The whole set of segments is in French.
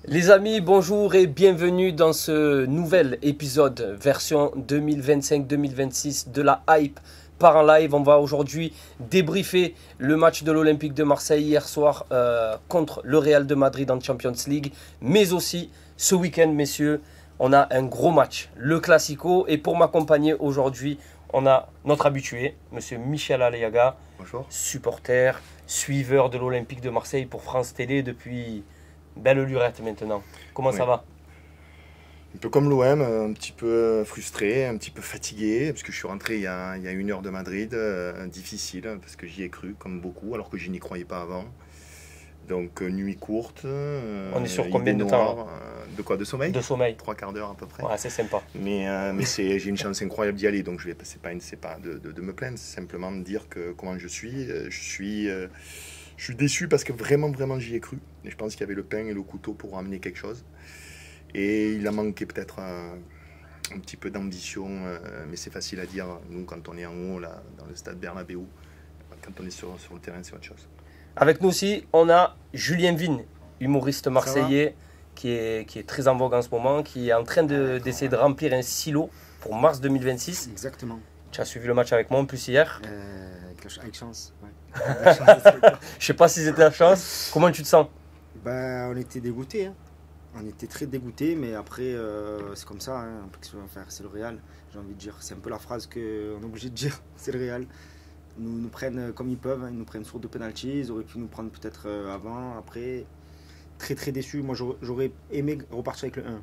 Les amis, bonjour et bienvenue dans ce nouvel épisode version 2025-2026 de la Hype par un live. On va aujourd'hui débriefer le match de l'Olympique de Marseille hier soir contre le Real de Madrid en Champions League. Mais aussi ce week-end, messieurs, on a un gros match, le Classico. Et pour m'accompagner aujourd'hui, on a notre habitué, monsieur Michel Aliaga. Bonjour. Supporter, suiveur de l'Olympique de Marseille pour France Télé depuis... Belle lurette maintenant. Comment ça va? Un peu comme l'OM, un petit peu frustré, un petit peu fatigué, parce que je suis rentré il y a 1 heure de Madrid, difficile, parce que j'y ai cru, comme beaucoup, alors que je n'y croyais pas avant. Donc nuit courte. On est sur combien de temps? De quoi? De sommeil? De sommeil. 3/4 d'heure à peu près. Ouais, c'est sympa. Mais j'ai une chance incroyable d'y aller, donc c'est pas de me plaindre, c'est simplement de dire que comment je suis. Je suis déçu parce que vraiment j'y ai cru. Et je pense qu'il y avait le pain et le couteau pour amener quelque chose. Et il a manqué peut-être un petit peu d'ambition, mais c'est facile à dire. Nous, quand on est en haut, là, dans le stade Bernabéu, quand on est sur le terrain, c'est autre chose. Avec nous aussi, on a Julien Vigne, humoriste marseillais, qui est très en vogue en ce moment, qui est en train d'essayer de remplir un silo pour mars 2026. Exactement. Tu as suivi le match avec moi en plus hier. Avec chance, ouais. Je sais pas si c'était la chance. Comment tu te sens? On était dégoûtés. Hein. On était très dégoûtés, mais après, c'est comme ça. Hein. C'est le Real, j'ai envie de dire. C'est un peu la phrase qu'on est obligé de dire. C'est le Real. Ils nous prennent comme ils peuvent. Hein. Ils nous prennent sur 2 pénaltys. Ils auraient pu nous prendre peut-être avant, après. Très déçu. Moi, j'aurais aimé repartir avec le 1.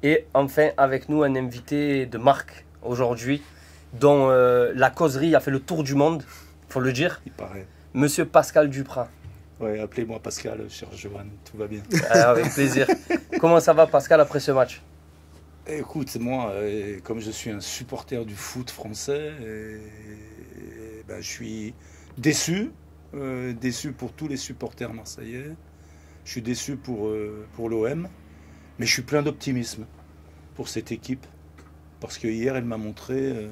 Et enfin, avec nous, un invité de marque aujourd'hui, dont la causerie a fait le tour du monde, faut le dire. Il paraît. Monsieur Pascal Duprat. Ouais, appelez-moi Pascal, cher Johan, tout va bien. Avec plaisir. Comment ça va, Pascal, après ce match? Écoute, moi, comme je suis un supporter du foot français, je suis déçu, déçu pour tous les supporters marseillais. Je suis déçu pour l'OM, mais je suis plein d'optimisme pour cette équipe. Parce que hier, elle m'a montré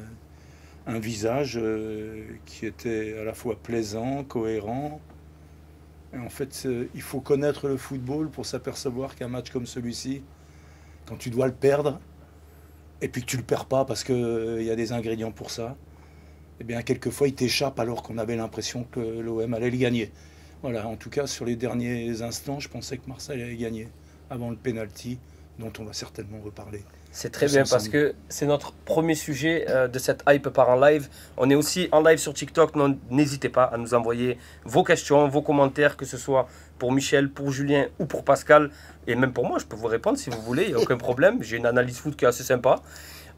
un visage qui était à la fois plaisant, cohérent. Et en fait, il faut connaître le football pour s'apercevoir qu'un match comme celui-ci, quand tu dois le perdre, et puis que tu ne le perds pas parce qu'il y a des ingrédients pour ça, eh bien, quelquefois, il t'échappe alors qu'on avait l'impression que l'OM allait le gagner. Voilà, en tout cas, sur les derniers instants, je pensais que Marseille allait gagner avant le penalty, dont on va certainement reparler. C'est très bien parce que c'est notre premier sujet de cette hype par un live. On est aussi en live sur TikTok. N'hésitez pas à nous envoyer vos questions, vos commentaires, que ce soit pour Michel, pour Julien ou pour Pascal. Et même pour moi, je peux vous répondre si vous voulez, il n'y a aucun problème. J'ai une analyse foot qui est assez sympa.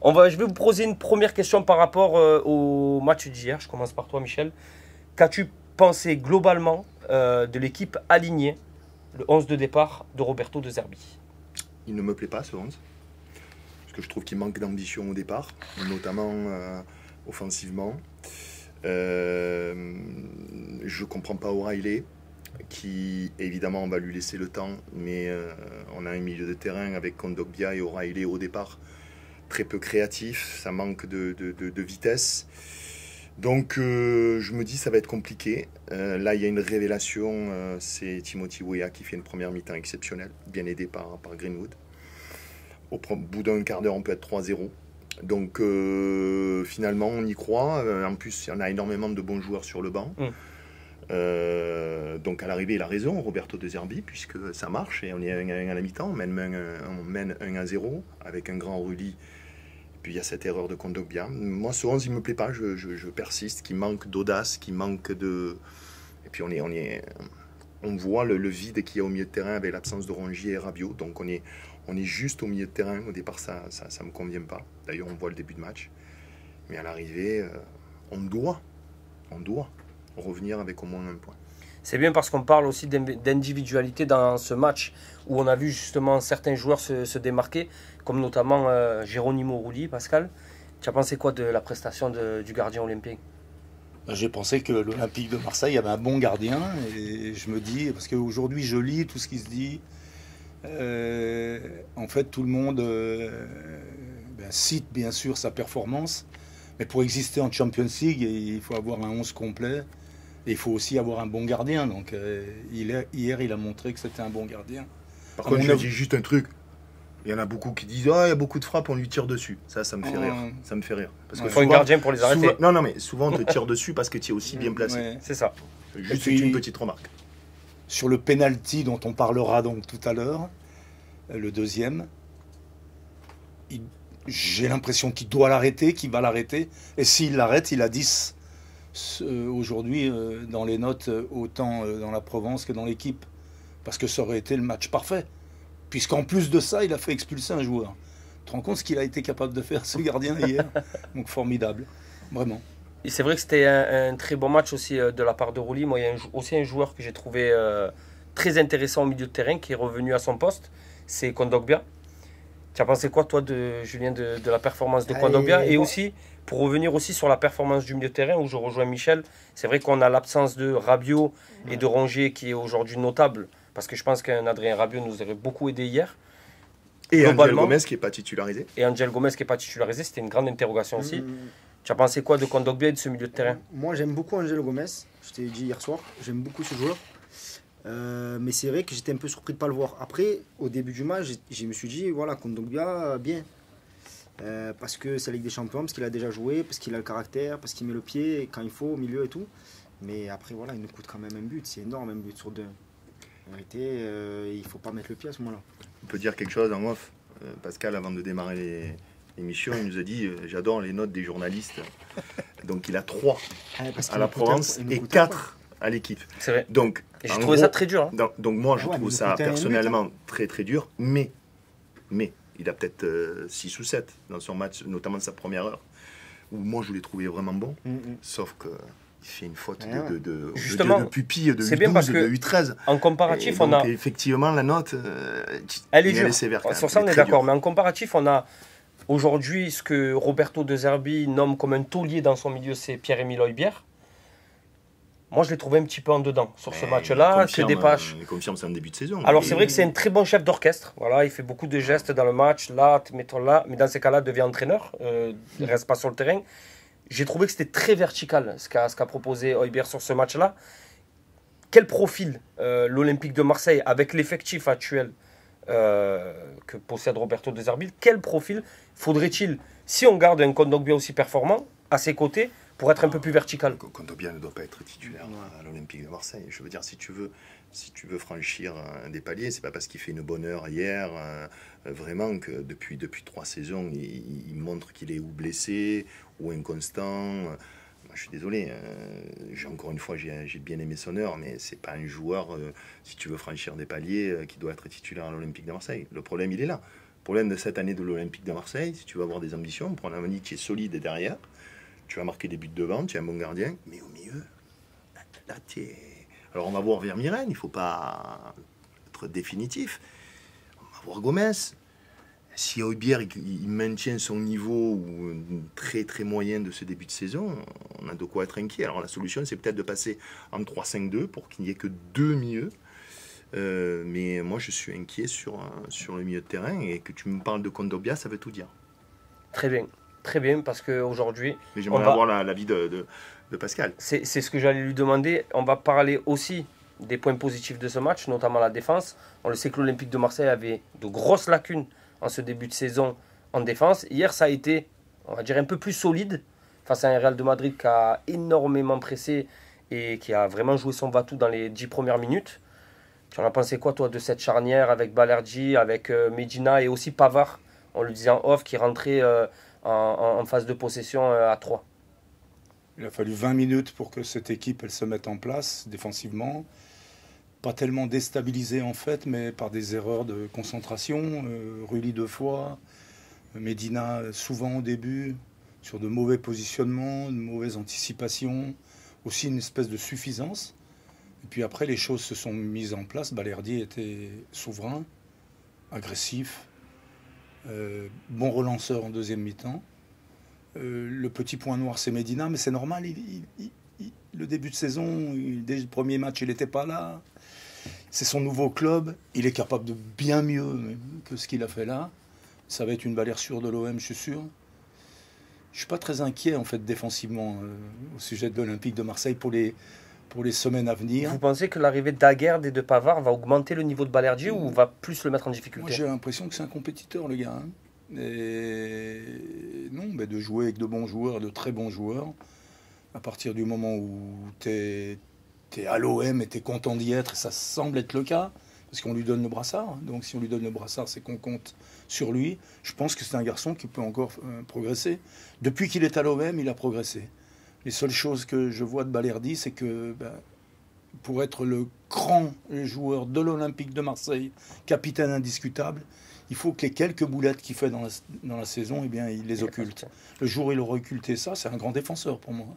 Je vais vous poser une première question par rapport au match d'hier. Je commence par toi, Michel. Qu'as-tu pensé globalement de l'équipe alignée, le 11 de départ de Roberto De Zerbi? Il ne me plaît pas, ce 11. Parce que je trouve qu'il manque d'ambition au départ, notamment offensivement. Je ne comprends pas O'Reilly, qui évidemment on va lui laisser le temps, mais on a un milieu de terrain avec Kondogbia et O'Reilly au départ très peu créatif, ça manque de vitesse. Donc je me dis ça va être compliqué. Là il y a une révélation, c'est Timothy Weah qui fait une première mi-temps exceptionnelle, bien aidé par Greenwood. Au bout d'un quart d'heure, on peut être 3-0. Donc, finalement, on y croit. En plus, il y en a énormément de bons joueurs sur le banc. Donc, à l'arrivée, il a raison, Roberto De Zerbi, puisque ça marche. Et on est 1-1 à la mi-temps. On mène 1-0 avec un grand Rulli. Puis, il y a cette erreur de Kondogbia. Moi, ce 11, il ne me plaît pas. Je persiste. Qui manque d'audace, qui manque de... Et puis, on voit le vide qu'il y a au milieu de terrain avec l'absence de Rongier et Rabiot. Donc, on est juste au milieu de terrain. Au départ, ça ne me convient pas. D'ailleurs, on voit le début de match. Mais à l'arrivée, on doit revenir avec au moins un point. C'est bien parce qu'on parle aussi d'individualité dans ce match où on a vu justement certains joueurs se démarquer, comme notamment Geronimo Rulli, Pascal. Tu as pensé quoi de la prestation du gardien olympique? J'ai pensé que l'Olympique de Marseille avait un bon gardien. Et je me dis, parce qu'aujourd'hui, je lis tout ce qui se dit. En fait, tout le monde cite bien sûr sa performance, mais pour exister en Champions League, il faut avoir un 11 complet et il faut aussi avoir un bon gardien. Donc hier, il a montré que c'était un bon gardien. Par À contre, mon je avis- dis juste un truc. Il y en a beaucoup qui disent il y a beaucoup de frappes, on lui tire dessus. Ça me fait rire. Ça me fait rire. Parce que Il faut un gardien pour les arrêter. non, mais souvent on te tire dessus parce que tu es aussi bien placé. Ouais. C'est ça. Juste Et puis- une petite remarque. Sur le penalty dont on parlera donc tout à l'heure, le deuxième, j'ai l'impression qu'il doit l'arrêter, qu'il va l'arrêter. Et s'il l'arrête, il a 10 aujourd'hui dans les notes, autant dans la Provence que dans l'équipe. Parce que ça aurait été le match parfait. Puisqu'en plus de ça, il a fait expulser un joueur. Tu te rends compte ce qu'il a été capable de faire, ce gardien, hier? Donc formidable, vraiment. Et c'est vrai que c'était un très bon match aussi de la part de Rouli. Moi, il y a aussi un joueur que j'ai trouvé très intéressant au milieu de terrain qui est revenu à son poste, c'est Kondogbia. Tu as pensé quoi, toi, Julien, de la performance de Kondogbia? Et aussi, pour revenir aussi sur la performance du milieu de terrain, où je rejoins Michel, c'est vrai qu'on a l'absence de Rabiot et de Rongier qui est aujourd'hui notable, parce que je pense qu'un Adrien Rabiot nous aurait beaucoup aidé hier. Et Angel Globalement- Gomez qui n'est pas titularisé. Et Angel Gomez qui n'est pas titularisé, c'était une grande interrogation aussi. Tu as pensé quoi de Kondogbia et de ce milieu de terrain? Moi, j'aime beaucoup Angel Gomez. Je t'ai dit hier soir, j'aime beaucoup ce joueur. Mais c'est vrai que j'étais un peu surpris de ne pas le voir. Après, au début du match, je me suis dit, voilà, Kondogbia, bien. Parce que c'est la Ligue des Champions, parce qu'il a déjà joué, parce qu'il a le caractère, parce qu'il met le pied quand il faut, au milieu et tout. Mais après, voilà, il nous coûte quand même un but. C'est énorme, un but sur deux. En vérité, il ne faut pas mettre le pied à ce moment-là. On peut dire quelque chose en off. Pascal, avant de démarrer l'émission, il nous a dit j'adore les notes des journalistes. Donc il a 3 à la Provence et 4 à l'équipe. C'est vrai. Donc, Et j'ai en trouvé gros, ça très dur. Hein. donc moi, je Ah ouais, trouve mais ça il coûtait un personnellement très très dur. Mais il a peut-être 6 ou 7 dans son match, notamment sa première heure, où moi je l'ai trouvé vraiment bon. Sauf que il fait une faute Ah ouais. Justement, de pupille, de c'est bien parce U12, que de U13. En comparatif, Et on donc, a. effectivement, la note, Elle est elle dure. est sévère. quand même. Sur ça, Elle on est est très d'accord. dure. Mais en comparatif, on a aujourd'hui ce que Roberto De Zerbi nomme comme un taulier dans son milieu, c'est Pierre-Emile Højbjerg. Moi, je l'ai trouvé un petit peu en dedans sur ce Mais match-là. il C'est confirme, des pages. Il confirme, c'est un début de saison. Alors, Et- c'est vrai que c'est un très bon chef d'orchestre. Voilà, il fait beaucoup de gestes dans le match. Là, mettons là. Mais dans ces cas-là, devient entraîneur. Il reste pas sur le terrain. J'ai trouvé que c'était très vertical ce qu'a proposé Højbjerg sur ce match-là. Quel profil l'Olympique de Marseille, avec l'effectif actuel que possède Roberto De Zerbi, quel profil faudrait-il, si on garde un Kondogbia aussi performant, à ses côtés, pour être un peu plus vertical? Kondogbia ne doit pas être titulaire à l'Olympique de Marseille. Je veux dire, si tu veux franchir des paliers, c'est pas parce qu'il fait une bonne heure hier, vraiment que depuis 3 saisons, il montre qu'il est ou blessé ou inconstant. Moi, je suis désolé. Encore une fois, j'ai bien aimé son heure, mais c'est pas un joueur, si tu veux franchir des paliers, qui doit être titulaire à l'Olympique de Marseille. Le problème, il est là. Le problème de cette année de l'Olympique de Marseille, si tu veux avoir des ambitions, prendre un qui est solide derrière. Tu vas marquer des buts devant, tu es un bon gardien, mais au milieu, là, tu es... Alors, on va voir Vermiren, il ne faut pas être définitif. On va voir Gomez. Si Højbjerg il maintient son niveau ou très très moyen de ce début de saison, on a de quoi être inquiet. Alors, la solution, c'est peut-être de passer en 3-5-2 pour qu'il n'y ait que 2 milieux. Mais moi, je suis inquiet sur le milieu de terrain, et que tu me parles de Kondogbia, ça veut tout dire. Très bien, parce qu'aujourd'hui, Mais j'aimerais On va- avoir l'avis de Pascal. c'est ce que j'allais lui demander. On va parler aussi des points positifs de ce match, notamment la défense. On le sait que l'Olympique de Marseille avait de grosses lacunes en ce début de saison en défense. Hier, ça a été, on va dire, un peu plus solide face à un Real de Madrid qui a énormément pressé et qui a vraiment joué son va-tout dans les 10 premières minutes. Tu en as pensé quoi, toi, de cette charnière avec Balerdi, avec Medina et aussi Pavard, on le disait en off, qui rentrait en phase de possession à 3. Il a fallu 20 minutes pour que cette équipe elle se mette en place défensivement. Pas tellement déstabilisée en fait, mais par des erreurs de concentration. Rulli 2 fois, Medina souvent au début, sur de mauvais positionnements, de mauvaises anticipations, aussi une espèce de suffisance. Et puis après, les choses se sont mises en place. Balerdi était souverain, agressif, bon relanceur en deuxième mi-temps. Le petit point noir, c'est Medina, mais c'est normal. Le début de saison, dès le premier match, il n'était pas là. C'est son nouveau club. Il est capable de bien mieux que ce qu'il a fait là. Ça va être une valeur sûre de l'OM, je suis sûr. Je ne suis pas très inquiet, en fait, défensivement, au sujet de l'Olympique de Marseille pour pour les semaines à venir. Vous pensez que l'arrivée d'Aguerd et de Pavard va augmenter le niveau de Balerdi ou va plus le mettre en Moi, difficulté? j'ai l'impression que c'est un compétiteur, le gars. Hein. Et non, mais de jouer avec de bons joueurs, de très bons joueurs, à partir du moment où tu es à l'OM et tu es content d'y être, et ça semble être le cas, parce qu'on lui donne le brassard. Donc si on lui donne le brassard, c'est qu'on compte sur lui. Je pense que c'est un garçon qui peut encore progresser. Depuis qu'il est à l'OM, il a progressé. Les seules choses que je vois de Balerdi, c'est que pour être le grand joueur de l'Olympique de Marseille, capitaine indiscutable, il faut que les quelques boulettes qu'il fait dans la saison, eh bien, il les occulte. Le jour où il aura occulté ça, c'est un grand défenseur pour moi.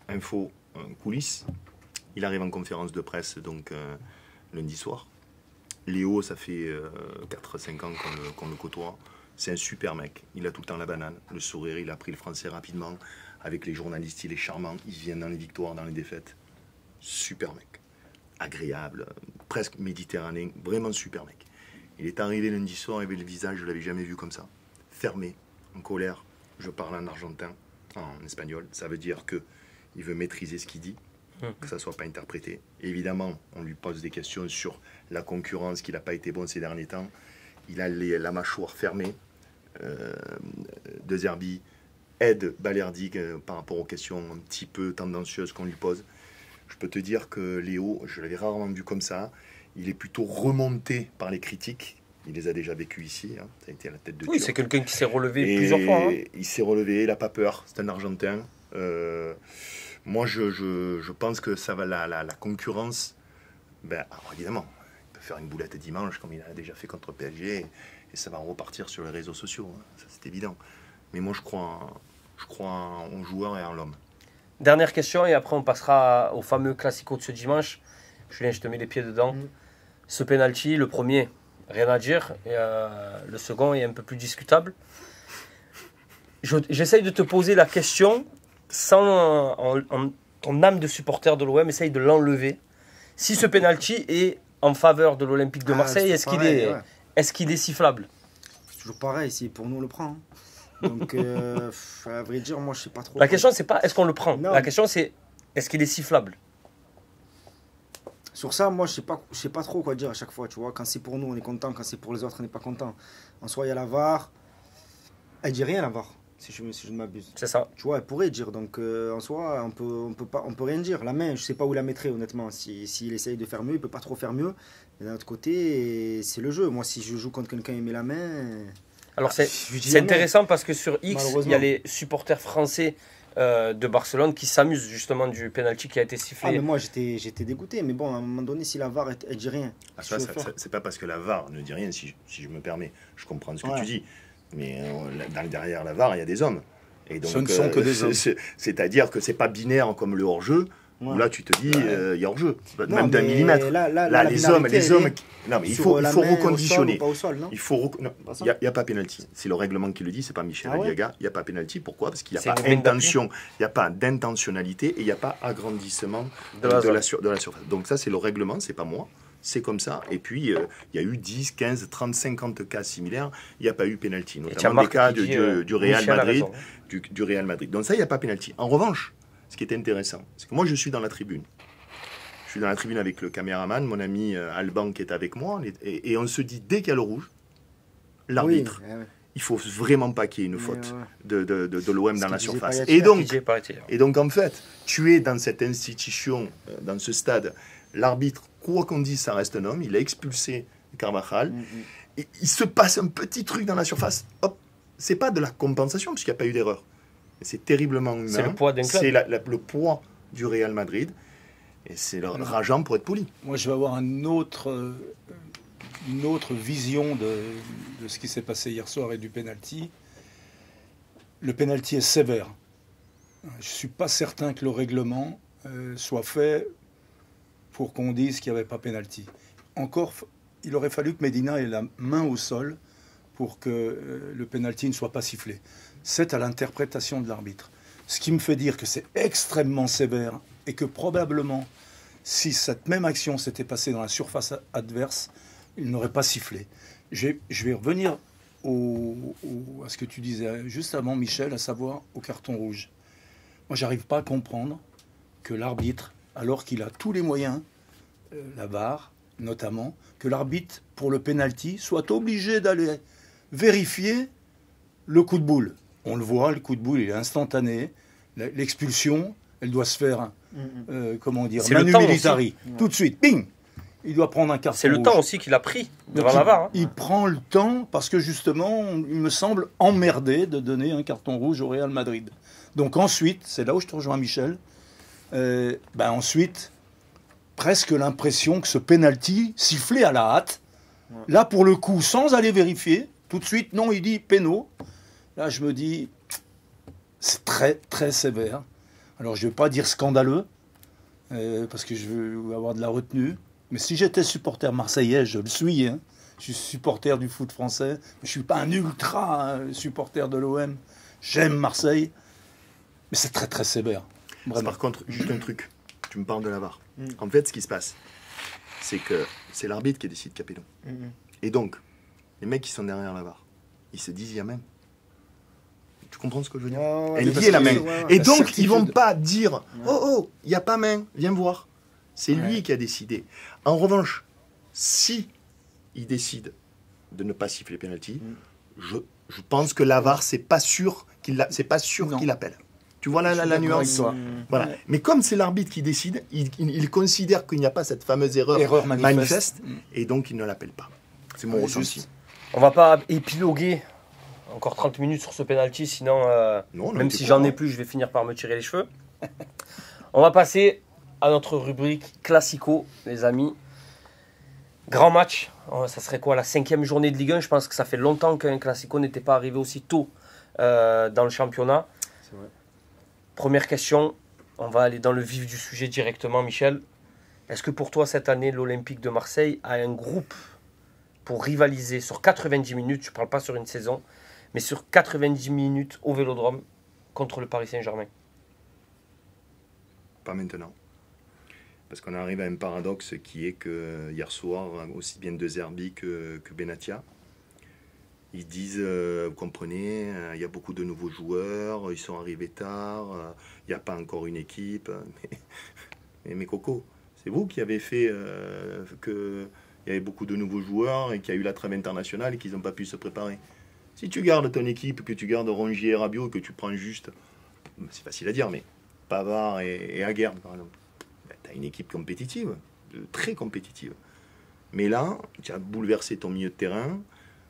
Info, coulisses. Il arrive en conférence de presse donc lundi soir. Léo, ça fait 4-5 ans qu'on le côtoie. C'est un super mec. Il a tout le temps la banane, le sourire. Il a appris le français rapidement. Avec les journalistes, il est charmant. Il vient dans les victoires, dans les défaites. Super mec. Agréable, presque méditerranéen. Vraiment super mec. Il est arrivé lundi soir, il avait le visage, je ne l'avais jamais vu comme ça. Fermé, en colère. Je parle en argentin, en espagnol. Ça veut dire qu'il veut maîtriser ce qu'il dit, que ça ne soit pas interprété. Évidemment, on lui pose des questions sur la concurrence, qu'il n'a pas été bon ces derniers temps. Il a la mâchoire fermée. De Zerbi aide Balerdi par rapport aux questions un petit peu tendancieuses qu'on lui pose. Je peux te dire que Léo, je l'avais rarement vu comme ça. Il est plutôt remonté par les critiques. Il les a déjà vécues ici. Hein. Ça a été à la tête de Oui, Turc. c'est quelqu'un qui s'est relevé plusieurs fois. Hein. Il s'est relevé, il n'a pas peur. C'est un Argentin. Moi, je pense que ça va la concurrence. Alors, évidemment, il peut faire une boulette dimanche comme il a déjà fait contre PSG et ça va repartir sur les réseaux sociaux. Hein. Ça, c'est évident. Mais moi, je crois en joueur et en l'homme. Dernière question et après on passera au fameux classico de ce dimanche. Julien, je te mets les pieds dedans. Ce penalty, le premier, rien à dire. Et, le second est un peu plus discutable. J'essaye de te poser la question sans ton âme de supporter de l'OM, essaye de l'enlever. Si ce penalty est en faveur de l'Olympique de Marseille, est-ce qu'il est sifflable? C'est toujours pareil, si pour nous on le prend. Hein. Donc, à vrai dire, moi je sais pas trop. La question, c'est pas est-ce qu'on le prend. Non. La question, c'est est-ce qu'il est sifflable? Sur ça, moi je sais pas trop quoi dire à chaque fois. Tu vois, quand c'est pour nous, on est content. Quand c'est pour les autres, on n'est pas content. En soi, il y a la VAR. Elle dit rien, la VAR, si je ne m'abuse. C'est ça. Tu vois, elle pourrait dire. Donc, en soi, on peut rien dire. La main, je sais pas où la mettrait, honnêtement. S'il essaye de faire mieux, il peut pas trop faire mieux. Mais d'un autre côté, c'est le jeu. Moi, si je joue contre quelqu'un et met la main. Alors c'est intéressant parce que sur X, il y a les supporters français de Barcelone qui s'amusent justement du penalty qui a été sifflé. Ah mais moi j'étais dégoûté, mais bon à un moment donné si la VAR elle dit rien. C'est pas parce que la VAR ne dit rien, si je me permets, je comprends ce que tu dis, mais derrière la VAR il y a des hommes. Et donc, ce ne sont que des hommes. C'est-à-dire que c'est pas binaire comme le hors-jeu. Où là, tu te dis, il y a hors-jeu, même d'un millimètre. Là, les hommes. Non, mais il faut reconditionner. Il n'y a pas pénalty. C'est le règlement qui le dit, c'est pas Michel Aliaga. Il n'y a pas pénalty. Pourquoi? Parce qu'il n'y a pas intention, il n'y a pas d'intentionnalité et il n'y a pas agrandissement de la surface. Donc ça, c'est le règlement, c'est pas moi. C'est comme ça. Et puis, il y a eu 10, 15, 30, 50 cas similaires. Il n'y a pas eu pénalty. Notamment des cas du Real Madrid. Du Real Madrid. Donc ça, il n'y a pas pénalty. En revanche, ce qui est intéressant, c'est que moi, je suis dans la tribune. Je suis dans la tribune avec le caméraman, mon ami Alban qui est avec moi. Et on se dit, dès qu'il y a le rouge, l'arbitre, il ne faut vraiment pas qu'il y ait une faute de l'OM dans la surface. Et donc, en fait, tu es dans cette institution, dans ce stade, l'arbitre, quoi qu'on dise, ça reste un homme. Il a expulsé Carvajal. Et il se passe un petit truc dans la surface. Hop, c'est pas de la compensation, puisqu'il n'y a pas eu d'erreur. C'est terriblement humain. C'est le poids d'un club. C'est le poids du Real Madrid. Et c'est rageant pour être poli. Moi, je vais avoir une autre vision de ce qui s'est passé hier soir et du penalty. Le penalty est sévère. Je ne suis pas certain que le règlement soit fait pour qu'on dise qu'il n'y avait pas penalty. Encore, il aurait fallu que Medina ait la main au sol pour que le penalty ne soit pas sifflé. C'est à l'interprétation de l'arbitre. Ce qui me fait dire que c'est extrêmement sévère et que probablement, si cette même action s'était passée dans la surface adverse, il n'aurait pas sifflé. Je vais revenir à ce que tu disais juste avant, Michel, à savoir au carton rouge. Moi, j'arrive pas à comprendre que l'arbitre alors qu'il a tous les moyens, la VAR notamment, que l'arbitre, pour le penalty, soit obligé d'aller vérifier le coup de boule. On le voit, le coup de boule il est instantané. L'expulsion, elle doit se faire, comment dire, C'est manu le temps militari. Tout de suite, bing. Il doit prendre un carton C'est le rouge. temps aussi qu'il a pris devant Donc, la VAR. Hein. il prend le temps parce que justement, il me semble emmerdé de donner un carton rouge au Real Madrid. Donc ensuite, c'est là où je te rejoins Michel, ensuite, presque l'impression que ce penalty sifflé à la hâte, là pour le coup, sans aller vérifier, tout de suite, non, il dit péno. Là, je me dis, c'est très, très sévère. Alors, je ne vais pas dire scandaleux, parce que je veux avoir de la retenue. Mais si j'étais supporter marseillais, je le suis. Hein. Je suis supporter du foot français. Je ne suis pas un ultra supporter de l'OM. J'aime Marseille. Mais c'est très, très sévère. Vraiment. Par contre, juste un truc. Tu me parles de la VAR. En fait, ce qui se passe, c'est que c'est l'arbitre qui décide Capello. Et donc, les mecs qui sont derrière la VAR, ils se disent il y a même. Tu comprends ce que je veux dire? Elle y est la main. Et donc, ils vont pas dire oh, il n'y a pas main, viens voir. C'est lui qui a décidé. En revanche, si il décide de ne pas siffler penalty, je pense que la VAR, c'est pas sûr qu'il appelle. Tu vois la nuance. Voilà. Mais comme c'est l'arbitre qui décide, il considère qu'il n'y a pas cette fameuse erreur manifeste, et donc il ne l'appelle pas. C'est mon ressenti. On va pas épiloguer encore 30 minutes sur ce penalty, sinon, même si j'en ai plus, je vais finir par me tirer les cheveux. On va passer à notre rubrique Classico, les amis. Grand match, ça serait quoi, la 5e journée de Ligue 1? Je pense que ça fait longtemps qu'un Classico n'était pas arrivé aussi tôt dans le championnat. C'est vrai. Première question, on va aller dans le vif du sujet directement, Michel. Est-ce que pour toi, cette année, l'Olympique de Marseille a un groupe pour rivaliser sur 90 minutes, je ne parle pas sur une saison, mais sur 90 minutes au Vélodrome contre le Paris Saint-Germain? Pas maintenant. Parce qu'on arrive à un paradoxe qui est que hier soir, aussi bien De Zerbi que Benatia, ils disent, vous comprenez, il y a beaucoup de nouveaux joueurs, ils sont arrivés tard, il n'y a pas encore une équipe. Mais Coco, c'est vous qui avez fait qu'il y avait beaucoup de nouveaux joueurs et qu'il y a eu la trêve internationale et qu'ils n'ont pas pu se préparer. Si tu gardes ton équipe, que tu gardes Rongier et Rabiot, que tu prends juste, c'est facile à dire, mais Pavard et Aguerd, par exemple, tu as une équipe compétitive, très compétitive. Mais là, tu as bouleversé ton milieu de terrain.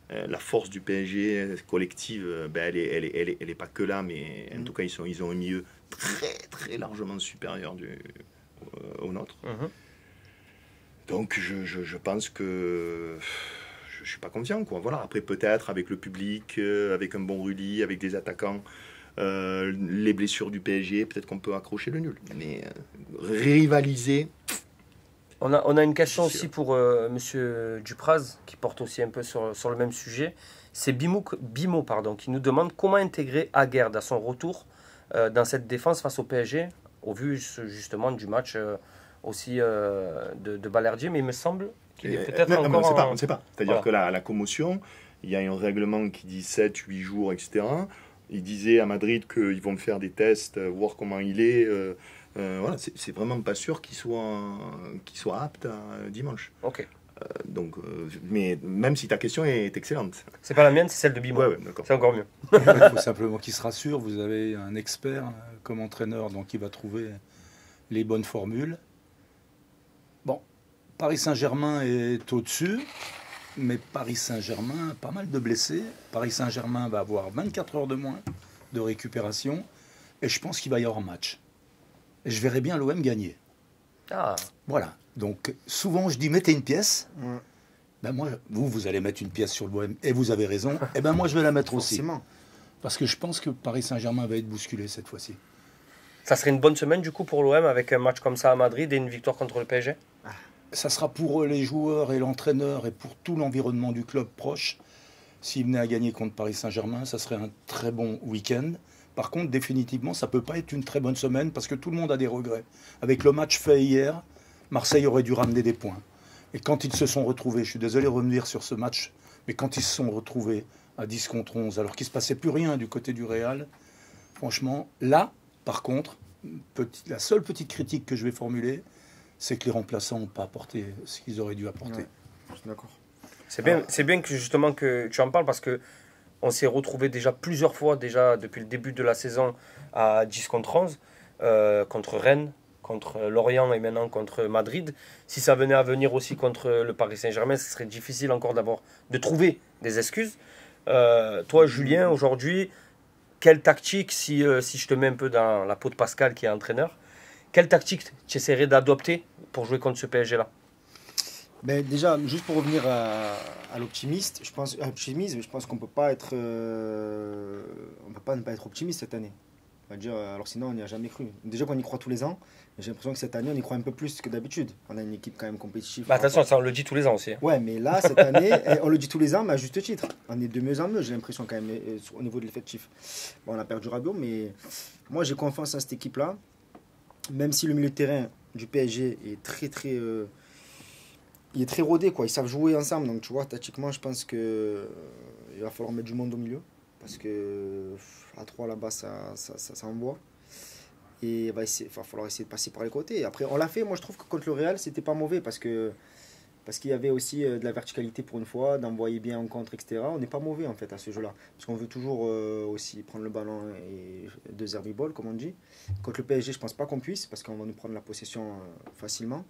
La force du PSG collective, elle est pas que là, mais en tout cas, ils ont un milieu très, très largement supérieur au nôtre. Donc, je pense que je suis pas confiant, quoi. Voilà. Après, peut-être avec le public, avec un bon Rulli, avec des attaquants, les blessures du PSG, peut-être qu'on peut accrocher le nul. Mais rivaliser... On a une question aussi pour Monsieur Dupraz, qui porte aussi un peu sur le même sujet. C'est Bimo qui nous demande comment intégrer Aguerd à son retour dans cette défense face au PSG, au vu justement du match aussi de Balerdi, mais il me semble qu'il est peut-être encore... On ne sait pas. C'est-à-dire que la commotion, il y a un règlement qui dit 7-8 jours, etc. Il disait à Madrid qu'ils vont faire des tests, voir comment il est... voilà, c'est vraiment pas sûr qu'il soit apte dimanche. Ok. Donc, mais même si ta question est excellente. C'est pas la mienne, c'est celle de Bimo. Ouais, d'accord. C'est encore mieux. Il faut simplement qu'il se rassure. Vous avez un expert comme entraîneur, donc il va trouver les bonnes formules. Bon, Paris Saint-Germain est au-dessus, mais Paris Saint-Germain a pas mal de blessés. Paris Saint-Germain va avoir 24 heures de moins de récupération, et je pense qu'il va y avoir un match. Et je verrais bien l'OM gagner. Ah. Voilà. Donc, souvent, je dis, mettez une pièce. Ben moi, vous allez mettre une pièce sur l'OM, et vous avez raison. Et ben moi, je vais la mettre Forcément. aussi. Parce que je pense que Paris Saint-Germain va être bousculé cette fois-ci. Ça serait une bonne semaine du coup pour l'OM avec un match comme ça à Madrid et une victoire contre le PSG? Ça sera pour les joueurs et l'entraîneur et pour tout l'environnement du club proche. S'ils venaient à gagner contre Paris Saint-Germain, ça serait un très bon week-end. Par contre, définitivement, ça ne peut pas être une très bonne semaine parce que tout le monde a des regrets. Avec le match fait hier, Marseille aurait dû ramener des points. Et quand ils se sont retrouvés, je suis désolé de revenir sur ce match, mais quand ils se sont retrouvés à 10 contre 11, alors qu'il ne se passait plus rien du côté du Real, franchement, là, par contre, la seule petite critique que je vais formuler, c'est que les remplaçants n'ont pas apporté ce qu'ils auraient dû apporter. Ouais, je suis d'accord. C'est bien que justement que tu en parles parce que on s'est retrouvé déjà plusieurs fois déjà depuis le début de la saison à 10 contre 11 contre Rennes, contre Lorient et maintenant contre Madrid. Si ça venait à venir aussi contre le Paris Saint-Germain, ce serait difficile encore de trouver des excuses. Toi, Julien, aujourd'hui, quelle tactique, si je te mets un peu dans la peau de Pascal qui est entraîneur, quelle tactique tu essaierais d'adopter pour jouer contre ce PSG-là? Ben déjà, juste pour revenir à l'optimisme, je pense qu'on peut pas être, on peut pas ne pas être optimiste cette année. On va dire, alors sinon on n'y a jamais cru. Déjà qu'on y croit tous les ans, mais j'ai l'impression que cette année on y croit un peu plus que d'habitude. On a une équipe quand même compétitive. Bah, attention, ça on le dit tous les ans aussi. Ouais, mais là cette année, on le dit tous les ans, mais à juste titre. On est de mieux en mieux, j'ai l'impression quand même au niveau de l'effectif. Bon, on a perdu Rabiot, mais moi j'ai confiance en cette équipe-là. Même si le milieu de terrain du PSG est il est très rodé, quoi. Ils savent jouer ensemble. Donc, tu vois, tactiquement, je pense qu'il va falloir mettre du monde au milieu. Parce que à 3 là-bas, ça envoie. Et il va falloir essayer de passer par les côtés. Et après, on l'a fait. Moi, je trouve que contre le Real, c'était pas mauvais. Parce qu'il y avait aussi de la verticalité pour une fois, d'envoyer bien en contre, etc. On n'est pas mauvais, en fait, à ce jeu-là. Parce qu'on veut toujours aussi prendre le ballon et deux herbivores, comme on dit. Contre le PSG, je pense pas qu'on puisse. Parce qu'on va nous prendre la possession facilement.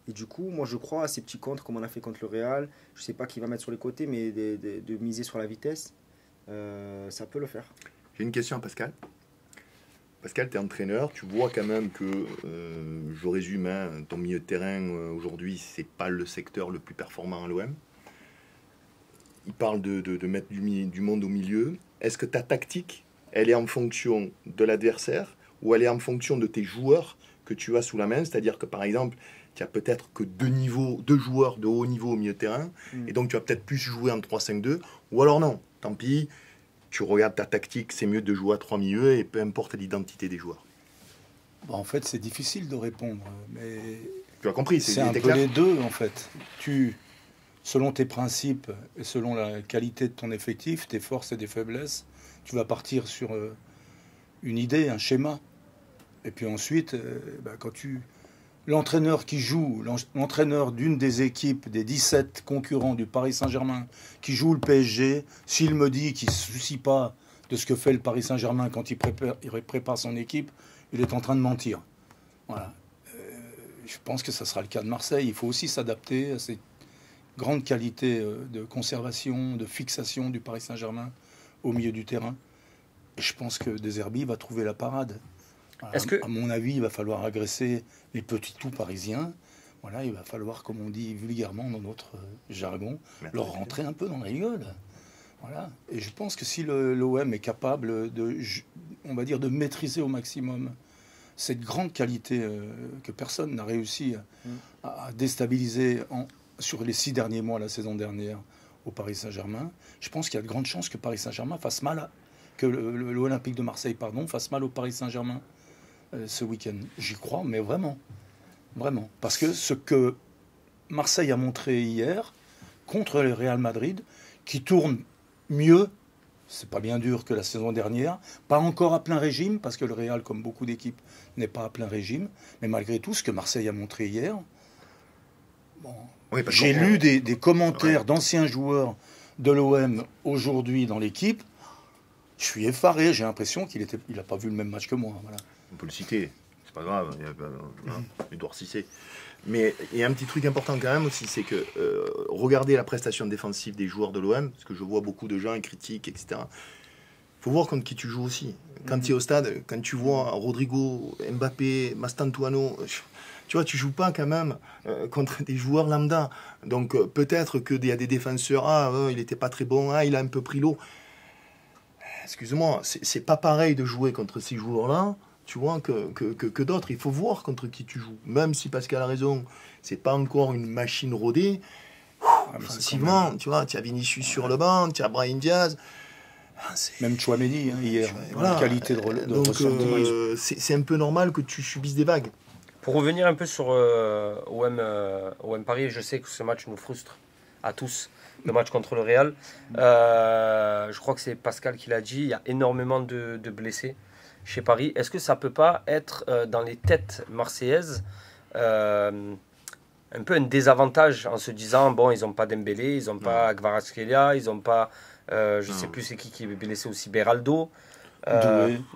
Et du coup, moi je crois à ces petits contres comme on a fait contre le Real. Je ne sais pas qui va mettre sur les côtés, mais de miser sur la vitesse, ça peut le faire. J'ai une question à Pascal. Pascal, tu es entraîneur, tu vois quand même que, je résume, hein, ton milieu de terrain aujourd'hui, c'est pas le secteur le plus performant à l'OM. Il parle de mettre du monde au milieu. Est-ce que ta tactique, elle est en fonction de l'adversaire ou elle est en fonction de tes joueurs que tu as sous la main? C'est-à-dire que par exemple, tu as peut-être que deux joueurs de haut niveau au milieu de terrain, et donc tu vas peut-être plus jouer en 3-5-2, ou alors non, tant pis, tu regardes ta tactique, c'est mieux de jouer à 3 milieux, et peu importe l'identité des joueurs. Bon, en fait, c'est difficile de répondre, mais Tu as compris, c'est un peu clair. les deux, en fait. Selon tes principes et selon la qualité de ton effectif, tes forces et tes faiblesses, tu vas partir sur une idée, un schéma. Et puis ensuite, l'entraîneur qui joue, l'entraîneur d'une des équipes, des 17 concurrents du Paris Saint-Germain, qui joue le PSG, s'il me dit qu'il ne se soucie pas de ce que fait le Paris Saint-Germain quand il prépare son équipe, il est en train de mentir. Voilà. Je pense que ça sera le cas de Marseille. Il faut aussi s'adapter à ces grandes qualités de conservation, de fixation du Paris Saint-Germain au milieu du terrain. Et je pense que De Zerbi va trouver la parade. Voilà, à mon avis, il va falloir agresser les petits tout parisiens. Voilà, il va falloir, comme on dit vulgairement dans notre jargon, leur rentrer un peu dans la gueule. Voilà. Et je pense que si l'OM est capable de maîtriser au maximum cette grande qualité que personne n'a réussi à déstabiliser sur les 6 derniers mois, la saison dernière, au Paris Saint-Germain, je pense qu'il y a de grandes chances que Paris Saint-Germain fasse mal, que l'Olympique de Marseille, fasse mal au Paris Saint-Germain ce week-end. J'y crois, mais vraiment. Vraiment. Parce que ce que Marseille a montré hier contre le Real Madrid, qui tourne mieux, c'est pas bien dur que la saison dernière, pas encore à plein régime, parce que le Real, comme beaucoup d'équipes, n'est pas à plein régime, mais malgré tout, ce que Marseille a montré hier, bon, oui, j'ai lu des commentaires d'anciens joueurs de l'OM aujourd'hui dans l'équipe, je suis effaré, j'ai l'impression qu'il n'a pas vu le même match que moi. Voilà. On peut le citer, c'est pas grave, Edouard Cissé. Mais il y a un petit truc important quand même aussi, c'est que regardez la prestation défensive des joueurs de l'OM, parce que je vois beaucoup de gens critiquent, etc. Il faut voir contre qui tu joues aussi. Quand tu es au stade, quand tu vois Rodrigo, Mbappé, Mastantuono, tu vois, tu joues pas quand même contre des joueurs lambda. Donc peut-être qu'il y a des défenseurs, il n'était pas très bon, il a un peu pris l'eau. Excuse-moi, c'est pas pareil de jouer contre ces joueurs-là, tu vois, que d'autres. Il faut voir contre qui tu joues. Même si Pascal a raison, c'est pas encore une machine rodée. Offensivement, tu vois, tu as Vinicius sur le banc, tu as Brahim Diaz. Même Chouameni, hier, voilà. Qualité de donc, c'est un peu normal que tu subisses des vagues. Pour revenir un peu sur OM Paris, je sais que ce match nous frustre à tous. Le match contre le Real. Je crois que c'est Pascal qui l'a dit, il y a énormément de blessés. chez Paris. Est-ce que ça peut pas être dans les têtes marseillaises un peu un désavantage en se disant bon, ils n'ont pas Dembélé, ils n'ont pas Kvaratskhelia, ils n'ont pas je ne sais plus c'est qui est blessé aussi, Beraldo,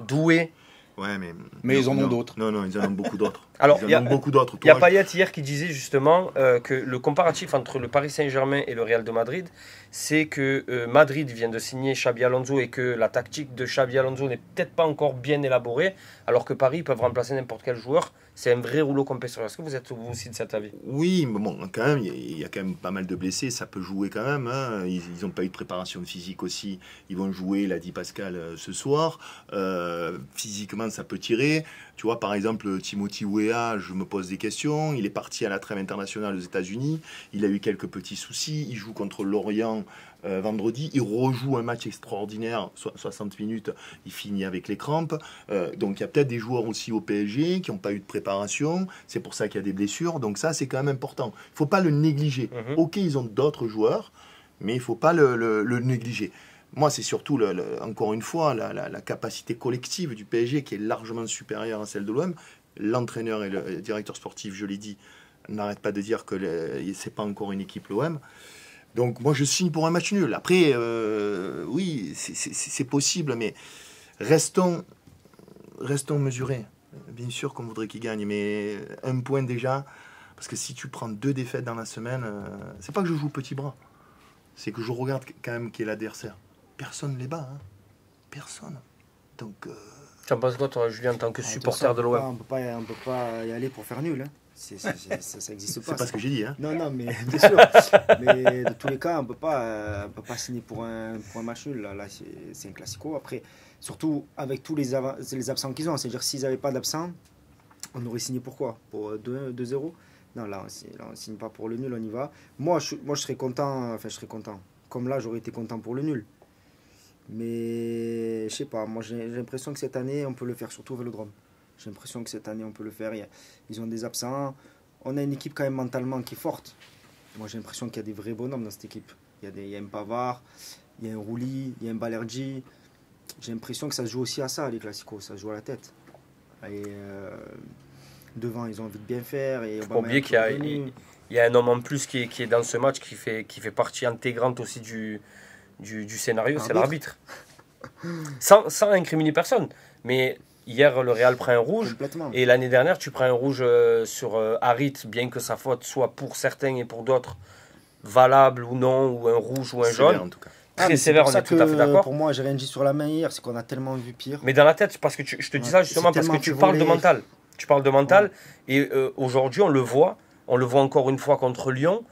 Doué. Ouais, mais ils en ont d'autres. Non, ils en ont beaucoup d'autres. Alors, il y a beaucoup d'autres. Il y a Payet hier qui disait justement que le comparatif entre le Paris Saint-Germain et le Real de Madrid, c'est que Madrid vient de signer Xabi Alonso et que la tactique de Xabi Alonso n'est peut-être pas encore bien élaborée, alors que Paris peuvent remplacer n'importe quel joueur. C'est un vrai rouleau compresseur. Est-ce que vous êtes vous aussi de cet avis? Oui, mais bon, quand même, il y a quand même pas mal de blessés, ça peut jouer quand même. Hein. Ils n'ont pas eu de préparation physique aussi. Ils vont jouer, l'a dit Pascal, ce soir. Physiquement, ça peut tirer. Tu vois, par exemple, Timothy Weah, je me pose des questions. Il est parti à la trêve internationale aux États-Unis. Il a eu quelques petits soucis. Il joue contre Lorient vendredi. Il rejoue un match extraordinaire, 60 minutes. Il finit avec les crampes. Donc, il y a peut-être des joueurs aussi au PSG qui n'ont pas eu de préparation. C'est pour ça qu'il y a des blessures. Donc, ça, c'est quand même important. Il ne faut pas le négliger. Ok, ils ont d'autres joueurs, mais il ne faut pas le négliger. Moi, c'est surtout, encore une fois, la capacité collective du PSG qui est largement supérieure à celle de l'OM. L'entraîneur et le directeur sportif, je l'ai dit, n'arrêtent pas de dire que ce n'est pas encore une équipe l'OM. Donc, moi, je signe pour un match nul. Après, oui, c'est possible, mais restons mesurés. Bien sûr qu'on voudrait qu'ils gagnent, mais un point déjà. Parce que si tu prends 2 défaites dans la semaine, c'est pas que je joue petit bras. C'est que je regarde quand même qui est l'adversaire. Personne ne les bat, hein. Personne. Donc. Tu en penses quoi, toi, Julien, en tant que supporter de l'OM? On ne peut pas y aller pour faire nul. Hein. Ça n'existe pas. C'est pas ce que j'ai dit. Hein. Non, mais bien sûr. Mais de tous les cas, on ne peut pas signer pour un match nul. Là c'est un classico. Après, surtout avec tous les absents qu'ils ont. C'est-à-dire, s'ils n'avaient pas d'absents, on aurait signé pour quoi? Pour 2-0? Non, là, on ne signe pas pour le nul, on y va. Moi, je serais content. Enfin, je serais content. Comme là, j'aurais été content pour le nul. Mais je sais pas, moi j'ai l'impression que cette année on peut le faire, surtout au Vélodrome. J'ai l'impression que cette année on peut le faire. Ils ont des absents. On a une équipe quand même mentalement qui est forte. Moi j'ai l'impression qu'il y a des vrais bonhommes dans cette équipe. Il y a un Pavard, il y a un Rouli, il y a un Balerdi. J'ai l'impression que ça se joue aussi à ça, les classicos, ça se joue à la tête. Et devant ils ont envie de bien faire. Il faut pas oublier qu'il y a un homme en plus qui est dans ce match qui fait partie intégrante aussi du scénario, c'est l'arbitre. Sans incriminer personne. Mais hier, le Real prend un rouge. Et l'année dernière, tu prends un rouge sur Harit, bien que sa faute soit pour certains et pour d'autres valable ou non, ou un rouge ou un jaune. En tout cas. Très sévère, on est tout à fait d'accord. Pour moi, j'ai rien dit sur la main hier, c'est qu'on a tellement vu pire. Mais dans la tête, parce que je te dis ça justement parce que tu parles de mental. Tu parles de mental. Et aujourd'hui, on le voit encore une fois contre Lyon.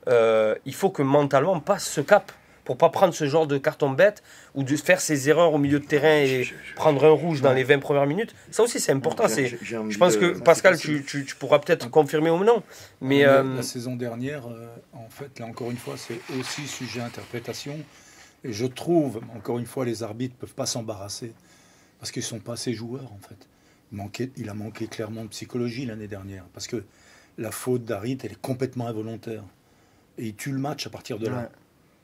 Il faut que mentalement, on passe ce cap. Pour ne pas prendre ce genre de carton bête ou de faire ses erreurs au milieu de terrain et prendre un rouge dans les 20 premières minutes. Ça aussi, c'est important. Je pense que, Pascal, tu pourras peut-être confirmer ou non. Mais la saison dernière, en fait, là, encore une fois, c'est aussi sujet à interprétation. Et je trouve, encore une fois, les arbitres ne peuvent pas s'embarrasser parce qu'ils ne sont pas assez joueurs, en fait. Il a manqué clairement de psychologie l'année dernière parce que la faute d'Harit, elle est complètement involontaire. Et il tue le match à partir de là.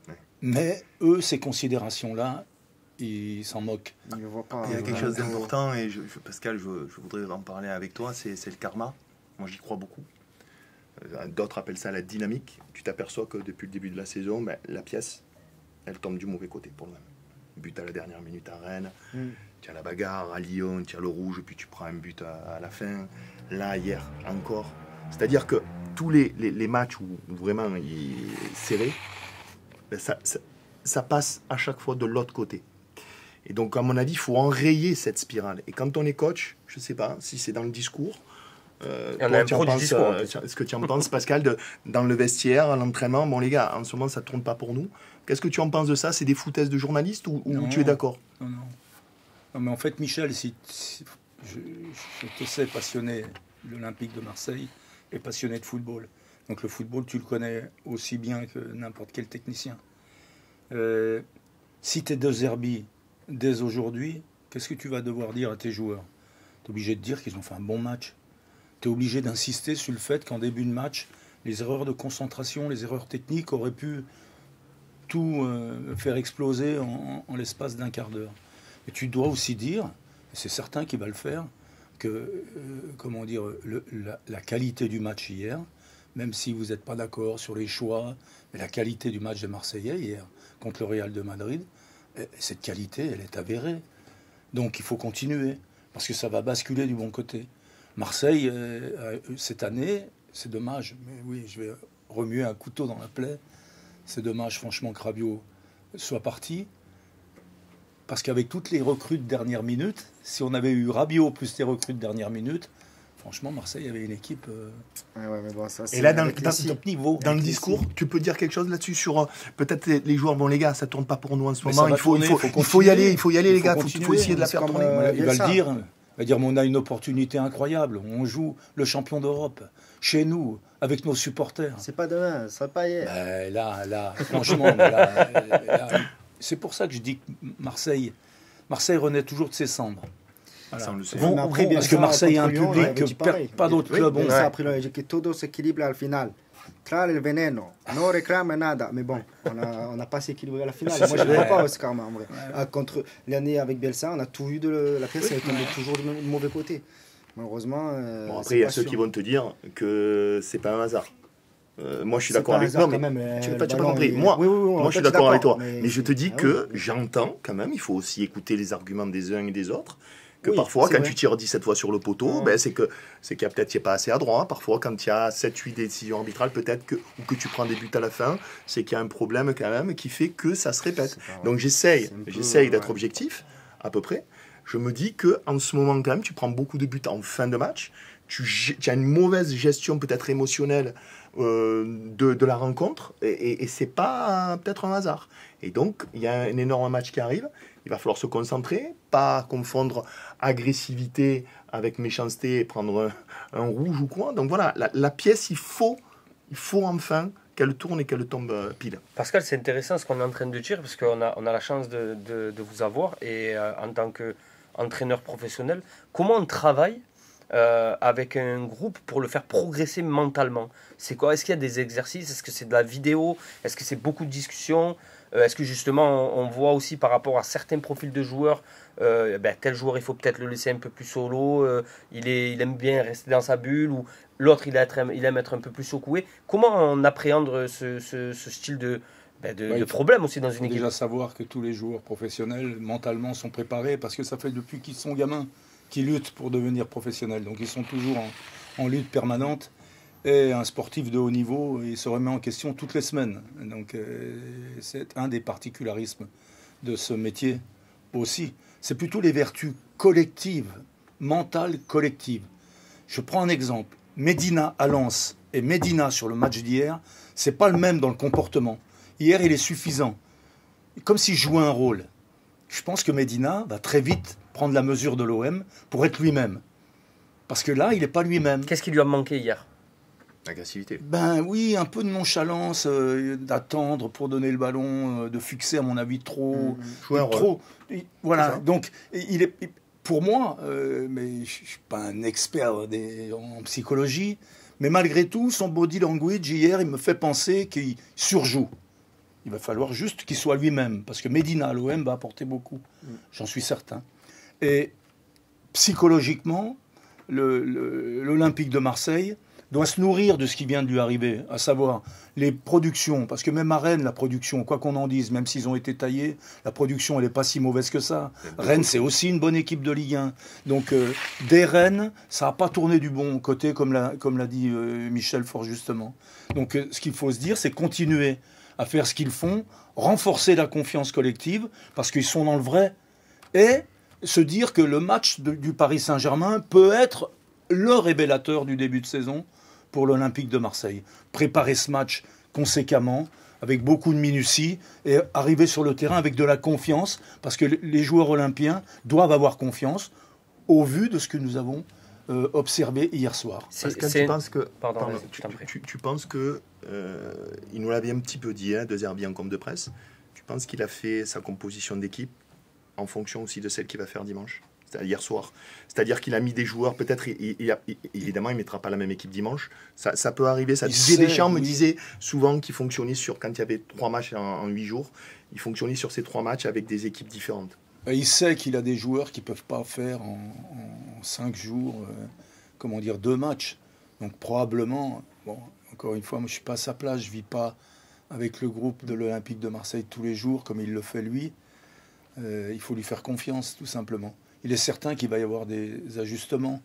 Ouais. Mais eux, ces considérations-là, ils s'en moquent. Il y a quelque chose d'important, et Pascal, je voudrais en parler avec toi, c'est le karma. Moi, j'y crois beaucoup. D'autres appellent ça la dynamique. Tu t'aperçois que depuis le début de la saison, la pièce, elle tombe du mauvais côté pour le même. But à la dernière minute à Rennes, tu as la bagarre à Lyon, tu as le rouge, puis tu prends un but à la fin. Là, hier, encore. C'est-à-dire que tous les matchs où vraiment il est serré, ça passe à chaque fois de l'autre côté. Et donc, à mon avis, il faut enrayer cette spirale. Et quand on est coach, je ne sais pas si c'est dans le discours. Est-ce que tu en penses, Pascal, dans le vestiaire, à l'entraînement? Bon, les gars, en ce moment, ça ne tourne pas pour nous. Qu'est-ce que tu en penses de ça? C'est des foutaises de journalistes ou tu es d'accord? Non, mais en fait, Michel, si je te sais passionné de l'Olympique de Marseille et passionné de football. Donc le football, tu le connais aussi bien que n'importe quel technicien. Si tu es De Zerbi dès aujourd'hui, qu'est-ce que tu vas devoir dire à tes joueurs? Tu es obligé de dire qu'ils ont fait un bon match. Tu es obligé d'insister sur le fait qu'en début de match, les erreurs de concentration, les erreurs techniques auraient pu tout faire exploser en l'espace d'un quart d'heure. Et tu dois aussi dire c'est certain qu'il va le faire, que comment dire, la qualité du match hier, même si vous n'êtes pas d'accord sur les choix, mais la qualité du match des Marseillais hier contre le Real de Madrid, cette qualité, elle est avérée. Donc il faut continuer, parce que ça va basculer du bon côté. Marseille, cette année, c'est dommage, mais oui, je vais remuer un couteau dans la plaie. C'est dommage, franchement, que Rabiot soit parti. Parce qu'avec toutes les recrues de dernière minute, si on avait eu Rabiot plus les recrues de dernière minute, franchement, Marseille avait une équipe Ouais, mais bon, ça, Et là, dans top niveau. le discours, tu peux dire quelque chose là-dessus sur peut-être les joueurs, bon les gars, ça tourne pas pour nous en ce Mais moment, ça va tourner, il faut y aller, les gars, il faut continuer. essayer de la C'est faire comme, tourner. Il va ça. le dire. Il va dire, mais on a une opportunité incroyable. On joue le champion d'Europe, chez nous, avec nos supporters. C'est pas demain, ce sera pas hier. Ben, là, franchement, là, c'est pour ça que je dis que Marseille renaît toujours de ses cendres. Voilà. Ça, on le sait. Vont- Mais après, vont- bien parce sûr, que Marseille a un contre Lyon, public il avait dit que pareil. pas d'autres Oui, clubs ont. bien ça, après, il dit que todo s'équilibre al final. Claro, el veneno, no reclame nada. Mais bon, on n'a pas s'équilibré à la finale. Moi, je ne vois pas Oscar, en vrai. Contre l'année avec Bielsa, on a tout eu de la pièce, elle tombait toujours du mauvais côté. Malheureusement. Bon, après, c'est il y a pas ceux sûr. qui vont te dire que c'est pas un hasard. Moi, je suis C'est d'accord pas un avec hasard, toi. quand même, Tu le n'as pas ballon, compris. il- Moi, Oui, oui, oui, moi, en je suis fait, d'accord avec toi. mais- Mais je te dis Ah que oui. j'entends quand même, il faut aussi écouter les arguments des uns et des autres. Que Oui, parfois, c'est quand vrai. tu tires 17 fois sur le poteau, ben, c'est qu'il y a peut-être pas assez à droit. Parfois, quand il y a 7-8 décisions arbitrales, peut-être ou que tu prends des buts à la fin, c'est qu'il y a un problème quand même qui fait que ça se répète. C'est pas vrai. Donc C'est un peu, j'essaye d'être ouais. objectif, à peu près. Je me dis qu'en ce moment, quand même, tu prends beaucoup de buts en fin de match. Tu as une mauvaise gestion peut-être émotionnelle de la rencontre et c'est pas peut-être un hasard. Et donc, il y a un énorme match qui arrive. Il va falloir se concentrer, pas confondre agressivité avec méchanceté et prendre un rouge ou quoi. Donc voilà, la pièce, il faut enfin qu'elle tourne et qu'elle tombe pile. Pascal, c'est intéressant ce qu'on est en train de dire parce qu'on a la chance de vous avoir et en tant qu'entraîneur professionnel, comment on travaille avec un groupe pour le faire progresser mentalement? C'est quoi? Est-ce qu'il y a des exercices? Est-ce que c'est de la vidéo? Est-ce que c'est beaucoup de discussions? Est-ce que justement on voit aussi par rapport à certains profils de joueurs, tel joueur il faut peut-être le laisser un peu plus solo, il aime bien rester dans sa bulle, ou l'autre il aime être un peu plus secoué? Comment on appréhende ce style de problème aussi dans Il une faut équipe? déjà savoir que tous les joueurs professionnels, mentalement, sont préparés parce que ça fait depuis qu'ils sont gamins qu'ils luttent pour devenir professionnels. Donc ils sont toujours en lutte permanente. Et un sportif de haut niveau, il se remet en question toutes les semaines. Donc c'est un des particularismes de ce métier aussi. C'est plutôt les vertus collectives, mentales collectives. Je prends un exemple. Medina à Lens et Medina sur le match d'hier, c'est pas le même dans le comportement. Hier, il est suffisant. Comme s'il jouait un rôle. Je pense que Medina va très vite prendre la mesure de l'OM pour être lui-même. Parce que là, il n'est pas lui-même. Qu'est-ce qui lui a manqué hier? L'agressivité. Ben oui, un peu de nonchalance, d'attendre pour donner le ballon, de fixer à mon avis trop. Jouer un rôle. trop. Voilà, C'est ça. donc pour moi, mais je ne suis pas un expert en psychologie, mais malgré tout, son body language hier, il me fait penser qu'il surjoue. Il va falloir juste qu'il soit lui-même, parce que Medina à l'OM va apporter beaucoup, j'en suis certain. Et psychologiquement, l'Olympique de Marseille doit se nourrir de ce qui vient de lui arriver, à savoir les productions, parce que même à Rennes, la production, quoi qu'on en dise, même s'ils ont été taillés, la production, elle n'est pas si mauvaise que ça. Rennes, c'est aussi une bonne équipe de Ligue 1. Donc, des Rennes, ça n'a pas tourné du bon côté, comme l'a dit Michel fort justement. Donc, ce qu'il faut se dire, c'est continuer à faire ce qu'ils font, renforcer la confiance collective, parce qu'ils sont dans le vrai, et se dire que le match du Paris Saint-Germain peut être le révélateur du début de saison pour l'Olympique de Marseille. Préparer ce match conséquemment, avec beaucoup de minutie, et arriver sur le terrain avec de la confiance, parce que les joueurs olympiens doivent avoir confiance au vu de ce que nous avons observé hier soir. Pascal, tu penses que... Pardon, Pardon, vas-y, je t'en prie. tu penses que... il nous l'avait un petit peu dit, de Zerbi en com de presse. Tu penses qu'il a fait sa composition d'équipe en fonction aussi de celle qu'il va faire dimanche, c'est-à-dire hier soir. C'est-à-dire qu'il a mis des joueurs, peut-être, évidemment, il ne mettra pas la même équipe dimanche. Ça peut arriver. Didier Deschamps me disait souvent qu'il fonctionnait quand il y avait 3 matchs en 8 jours, il fonctionnait sur ces 3 matchs avec des équipes différentes. Et il sait qu'il a des joueurs qui ne peuvent pas faire en 5 jours, 2 matchs. Donc probablement, bon, encore une fois, moi je ne suis pas à sa place, je ne vis pas avec le groupe de l'Olympique de Marseille tous les jours, comme il le fait lui. Il faut lui faire confiance, tout simplement. Il est certain qu'il va y avoir des ajustements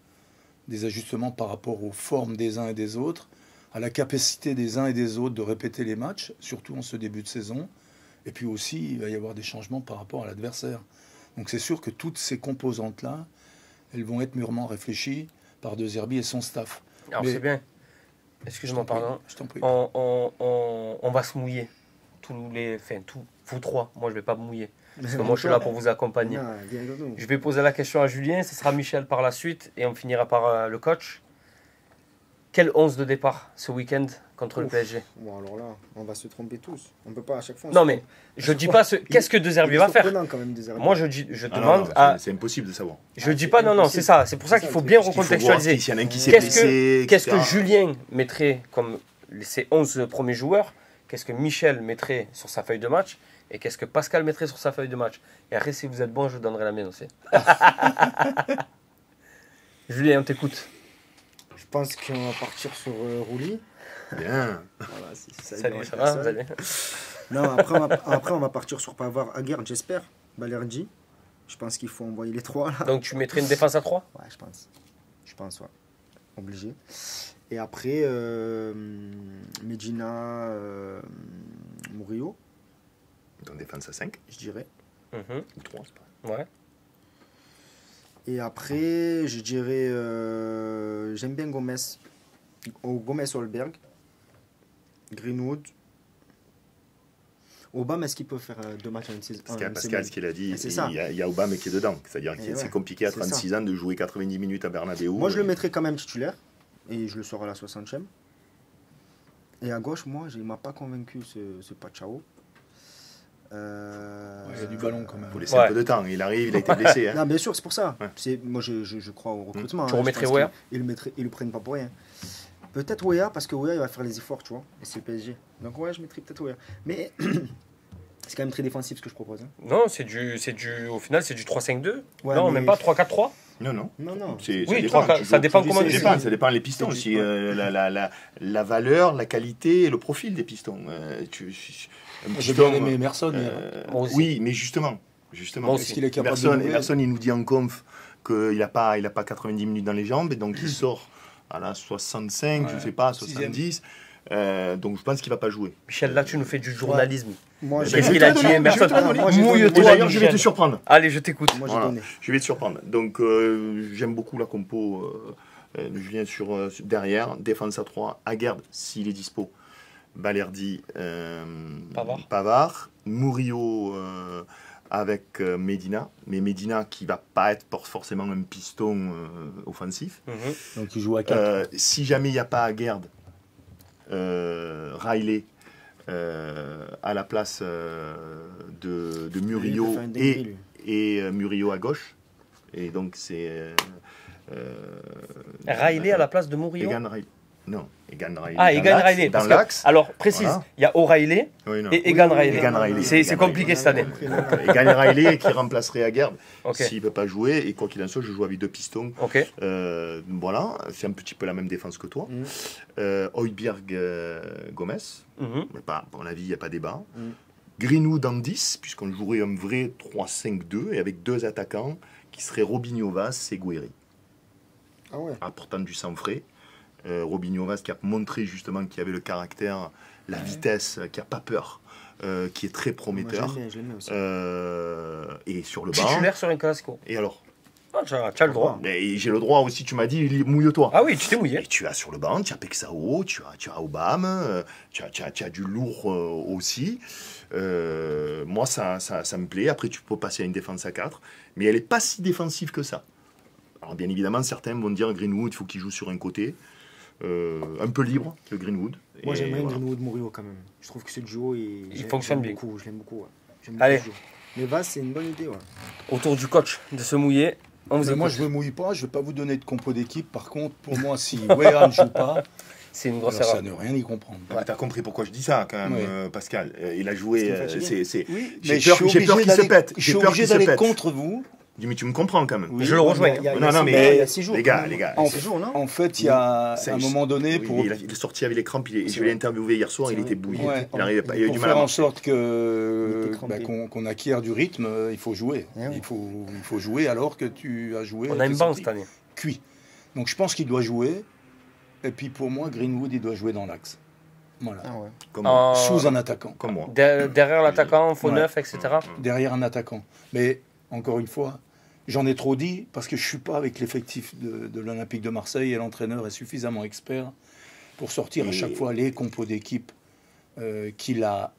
par rapport aux formes des uns et des autres, à la capacité des uns et des autres de répéter les matchs, surtout en ce début de saison. Et puis aussi, il va y avoir des changements par rapport à l'adversaire. Donc c'est sûr que toutes ces composantes-là, elles vont être mûrement réfléchies par De Zerbi et son staff. Alors c'est bien. Excuse-moi, pardon. Je t'en prie. On va se mouiller. Vous trois. Moi, je ne vais pas me mouiller. Parce que moi, je suis là pour vous accompagner. Non, Je vais poser la question à Julien. Ce sera Michel par la suite. Et on finira par le coach. Quel 11 de départ ce week-end contre le PSG? Bon, alors là, on va se tromper tous. On peut pas à chaque fois. Non, mais je dis pas qu'est-ce que De Zerbi va faire. Quand même, De Zerbi. Moi, je demande à. C'est impossible de savoir. Je dis pas, non, c'est ça. C'est pour ça qu'il faut bien recontextualiser. S'il y en a un qui s'est blessé, Qu'est-ce que Julien mettrait comme ses 11 premiers joueurs? Qu'est-ce que Michel mettrait sur sa feuille de match? Et qu'est-ce que Pascal mettrait sur sa feuille de match? Et après, si vous êtes bon, je vous donnerai la mienne aussi. Julien, on t'écoute. Je pense qu'on va partir sur Rouli. Bien. Voilà, ça Salut, ça va, vous allez? Non, après, on va partir sur Pavard, Aguerd, j'espère. Balerdi. Je pense qu'il faut envoyer les trois là. Donc tu mettrais une défense à 3? Ouais, je pense. Ouais. Obligé. Et après, Medina, Murillo, En défense à 5 je dirais. ou 3, c'est pas. Ouais. Et après, je dirais. J'aime bien Gomez. Holberg. Greenwood. Obama, est-ce qu'il peut faire 2 matchs en une saison? Parce qu'il y a Pascal, ce qu'il a dit, c'est ça. il y a Obama qui est dedans. C'est-à-dire que c'est compliqué à c'est 36 ans de jouer 90 minutes à Bernabeu. Moi, je le mettrais quand même titulaire. Et je le sors à la 60e. Et à gauche, moi, il ne m'a pas convaincu ce Pachao. Il y a du ballon quand même. Il faut laisser un peu de temps. Il arrive, il a été blessé. Hein. Non, bien sûr, c'est pour ça. Ouais. Moi, je crois au recrutement. Tu remettrais Weah? Ils le prennent pas pour rien. Peut-être Weah, parce que Weah, il va faire les efforts, tu vois. Et c'est le PSG. Donc, ouais, je mettrais peut-être Weah. Mais c'est quand même très défensif ce que je propose. Hein. Non, au final, c'est du 3-5-2. Ouais, non, mais- même pas 3-4-3. Non. Non. Oui, ça dépend comment tu tu sais. Ça dépend les pistons aussi. La valeur, la qualité et le profil des pistons. J'ai bien aimé Emerson hier. Moi aussi. Oui, mais justement. Moi aussi. Est-ce qu'il est capable de jouer? Emerson, il nous dit en conf qu'il n'a pas 90 minutes dans les jambes, et donc il sort à la 65, je ne sais pas, 70. Donc je pense qu'il ne va pas jouer. Michel, là, tu nous fais du journalisme. Moi, Ben, j'ai Qu'est-ce je qu'il vais a te dit, donner, Emerson? je vais te donner. Mouille-toi, D'ailleurs, je vais te Michel. surprendre. Allez, je t'écoute. Moi, j'ai Voilà. donné. Je vais te surprendre. Donc, j'aime beaucoup la compo de Julien derrière. Défense à 3. Aguerd, s'il est dispo. Balerdi, Pavard. Murillo avec Medina. Mais Medina qui va pas être forcément un piston offensif. Donc il joue à 4. Si jamais il n'y a pas Aguerd, Riley à la place de Murillo Lui, il peut faire une dinguerie, lui. et Murillo à gauche. Et donc c'est Riley à la place de Murillo? Egan Riley. Non, Egan Riley. Ah, Egan Riley. Dans Parce l'axe. que, alors, précise, il Voilà. y a O'Reilly Oui, non. et Egan Riley. Egan Riley. C'est Egan compliqué Riley. cette année. Egan Riley qui remplacerait Aguerd Ok. s'il ne peut pas jouer. Et quoi qu'il en soit, je joue avec 2 pistons. Ok. Voilà, c'est un petit peu la même défense que toi. Højbjerg, Gomez. Mais pas, à mon avis, il n'y a pas débat. Greenwood en 10, puisqu'on jouerait un vrai 3-5-2 et avec 2 attaquants qui seraient Robinho Vaz et Guéry, Ah ouais. apportant du sang frais. Robinho Vaz qui a montré justement qu'il y avait le caractère, la vitesse, qui n'a pas peur, qui est très prometteur. Moi, je l'aime bien aussi. Et sur le banc. Titulaire sur un Clasico. Et alors Ah, tu as le droit. Et j'ai le droit aussi, tu m'as dit, mouille-toi. Ah oui, tu t'es mouillé. Et tu as sur le banc, tu as Pexao, tu as Obama, tu as du lourd aussi. Moi, ça me plaît. Après, tu peux passer à une défense à 4. Mais elle n'est pas si défensive que ça. Alors, bien évidemment, certains vont dire Greenwood, il faut qu'il joue sur un côté. Un peu libre, le Greenwood. Moi, Et j'aime bien voilà. Greenwood Murillo quand même. Je trouve que ce duo, Il fonctionne bien. Je l'aime beaucoup. Ouais. J'aime Allez. beaucoup ce duo. Mais Vaz, c'est une bonne idée. Ouais. Autour du coach de se mouiller. On vous Mais moi, écoute. je ne me mouille pas, je ne vais pas vous donner de compo d'équipe. Par contre, pour moi, si Weah ne joue pas, C'est une grosse Alors, erreur. ça ne rien y comprendre. Tu as compris pourquoi je dis ça, quand même, Ouais. Pascal. Il a joué. Oui, J'ai mais peur qu'il se pète. Je suis J'ai peur obligé qu'il se d'aller pète. contre vous. Dis, mais tu me comprends quand même. Oui. Je le rejoins. Non, mais il y a 6 jours. les gars, les gars. En, 6 jours, non en fait, il y a à un moment donné, Oui, pour, il est sorti avec les crampes. Je C'est l'ai vrai. interviewé hier soir, C'est il vrai. était bouilli. Ouais. Il n'arrivait pas, il avait pour du mal faire à en marcher. sorte Il que était crampé. qu'on acquiert du rythme, il faut jouer. Eh oui. Il faut jouer alors que tu as joué. On a t'es une banque sorti cette année. cuit. Donc je pense qu'il doit jouer. Et puis pour moi, Greenwood, il doit jouer dans l'axe. Voilà. Ah ouais. Comment Sous un attaquant. Comme moi. Derrière l'attaquant, faux Ouais. neuf, etc. Derrière un attaquant. Mais encore une fois, j'en ai trop dit parce que je ne suis pas avec l'effectif de l'Olympique de Marseille et l'entraîneur est suffisamment expert pour sortir à chaque fois les compos d'équipe qu'il a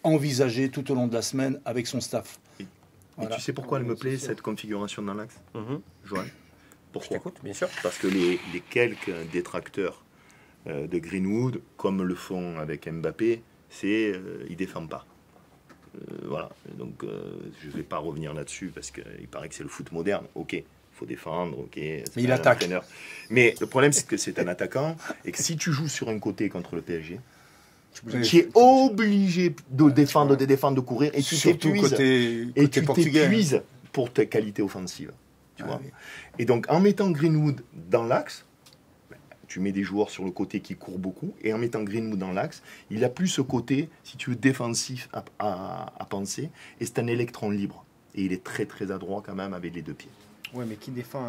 envisagé tout au long de la semaine avec son staff. Et Voilà. tu sais pourquoi elle me Ouais, plaît, c'est sûr. cette configuration dans l'axe, Mhm. Joël? Je Pourquoi? t'écoute, bien sûr. Parce que les quelques détracteurs de Greenwood, comme le font avec Mbappé, c'est ils ne défendent pas. Voilà. Donc je ne vais pas revenir là-dessus parce qu'il paraît que c'est le foot moderne. Ok, il faut défendre. Ok. Mais c'est il pas un attaque. entraîneur. Mais le problème c'est que c'est un attaquant et que si tu joues sur un côté contre le PSG, tu es obligé de défendre, de courir et tu Surtout t'épuises. côté Et tu portugais. t'épuises pour tes qualités offensives. Tu Ah vois. oui. Et donc, en mettant Greenwood dans l'axe, tu mets des joueurs sur le côté qui courent beaucoup, et en mettant Greenwood dans l'axe, il a plus ce côté, si tu veux, défensif à penser, et c'est un électron libre. Et il est très très adroit quand même avec les deux pieds. Ouais, mais qui défend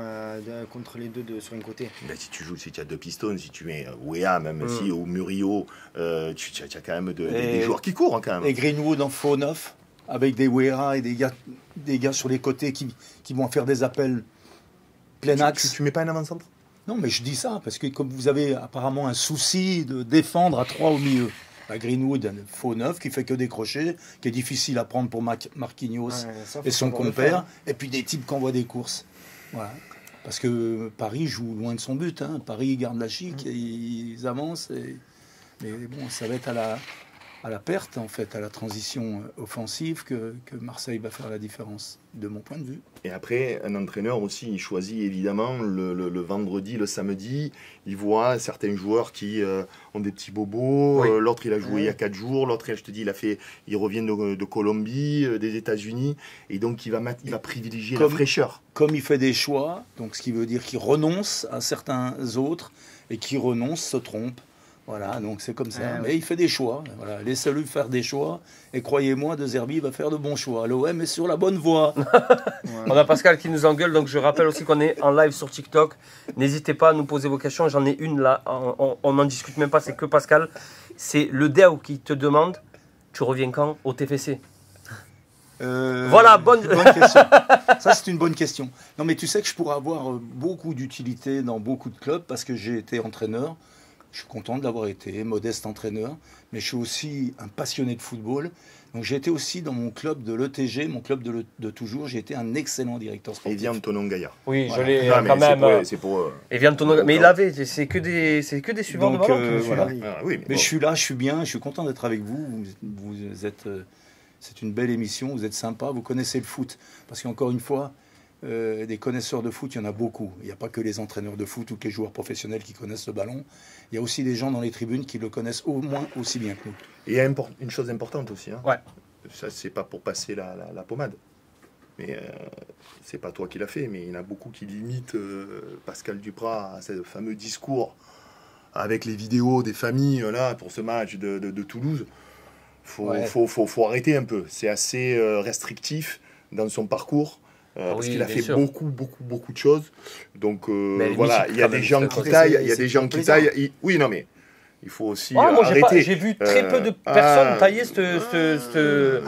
contre les deux sur un côté? Ben, si tu joues, si tu as deux pistons, si tu mets Wea, même si, ou Murillo, tu as quand même des joueurs qui courent hein, quand même. Et Greenwood en faux neuf, avec des Weah et des gars sur les côtés qui vont faire des appels plein axe. Tu mets pas un avant-centre? Non, mais je dis ça parce que comme vous avez apparemment un souci de défendre à 3 au milieu, bah, Greenwood, un faux neuf qui fait que des crochets, qui est difficile à prendre pour Marquinhos Ouais, ça, faut et son savoir le compère, faire. et puis des types qui envoient des courses. Voilà. Parce que Paris joue loin de son but. Hein. Paris garde la chic, et ils avancent. Mais bon, ça va être à la perte, en fait, à la transition offensive que Marseille va faire la différence, de mon point de vue. Et après, un entraîneur aussi, il choisit évidemment le vendredi, le samedi. Il voit certains joueurs qui ont des petits bobos. Oui. L'autre, il a joué Ouais. il y a 4 jours. L'autre, je te dis, il revient de Colombie, des États-Unis. Et donc, il va privilégier la Comme- fraîcheur. Comme il fait des choix, donc ce qui veut dire qu'il renonce à certains autres, et qui renonce se trompe. Voilà, donc c'est comme ça. Ouais, Mais ouais. il fait des choix. Voilà, laissez-le faire des choix. Et croyez-moi, De Zerbi va faire de bons choix. L'OM est sur la bonne voie. On a Pascal qui nous engueule, donc je rappelle aussi qu'on est en live sur TikTok. N'hésitez pas à nous poser vos questions. J'en ai une là, on n'en discute même pas, c'est que Pascal. C'est le DAO qui te demande, tu reviens quand au TFC? Voilà, bonne question. Ça, c'est une bonne question. Non, mais tu sais que je pourrais avoir beaucoup d'utilité dans beaucoup de clubs parce que j'ai été entraîneur. Je suis content de l'avoir été, modeste entraîneur. Mais je suis aussi un passionné de football. Donc, j'ai été aussi dans mon club de l'ETG, mon club de toujours. J'ai été un excellent directeur Et sportif. vient Antonin Gaillard. Oui, Voilà. je l'ai Ah, mais quand même. c'est pour eux. Et vient ton... Mais il avait, c'est que des suivants Donc, de ballon. que voilà. celui-là. Ah, oui, Mais bon. je suis là, je suis bien, je suis content d'être avec vous. Vous êtes, c'est une belle émission, vous êtes sympa, vous connaissez le foot. Parce qu'encore une fois, des connaisseurs de foot, il y en a beaucoup. Il n'y a pas que les entraîneurs de foot ou que les joueurs professionnels qui connaissent le ballon. Il y a aussi des gens dans les tribunes qui le connaissent au moins aussi bien que nous. Et il y a une chose importante aussi. Hein. Ouais. Ça, c'est pas pour passer la pommade. Mais c'est pas toi qui l'as fait, mais il y en a beaucoup qui limitent Pascal Duprat à ce fameux discours avec les vidéos des familles là pour ce match de Toulouse. Ouais. Faut arrêter un peu. C'est assez restrictif dans son parcours. Parce Oui, qu'il a bien fait sûr. beaucoup de choses. Donc elle est voilà, mythique il y a quand des même, gens cette qui phrase. taillent, il y a C'est des gens qui plaisant. taillent. Oui, non mais il faut aussi Ah, moi, arrêter. j'ai vu très peu de personnes tailler cette.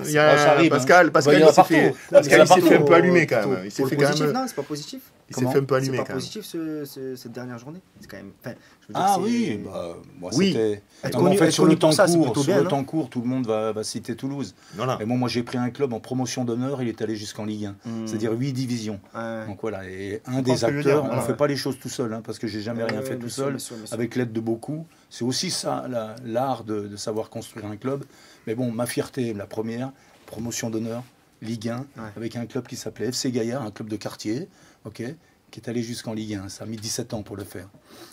Il y a ça arrive, Pascal, Bah, il y en a il s'est fait, partout. Pascal, Il y en a il s'est fait un partout. peu allumer quand même. Il s'est Pour fait le quand positif, même. non, c'est pas positif. Il s'est fait un peu allumer C'est quand pas même. positif cette dernière journée. C'est quand même. Enfin, je veux dire, Ah c'est- oui, bah, moi Oui. c'était. Être Non, mais en connu- fait, être sur connu le pour temps ça, c'est court, plutôt sur bien, le non temps court, tout le monde va citer Toulouse. Voilà. Et moi, j'ai pris un club en promotion d'honneur, il est allé jusqu'en Ligue 1, c'est-à-dire 8 divisions. Ouais. Donc voilà, et un comprends des ce que je veux acteurs, dire, on ne voilà. fait pas les choses tout seul, hein, parce que j'ai jamais rien fait bien tout sûr, seul, bien sûr, bien sûr. avec l'aide de beaucoup. C'est aussi ça, l'art de savoir construire un club. Mais bon, ma fierté, la première, promotion d'honneur, Ligue 1, Ouais. avec un club qui s'appelait FC Gaillard, un club de quartier, ok, qui est allé jusqu'en Ligue 1. Ça a mis 17 ans pour le faire.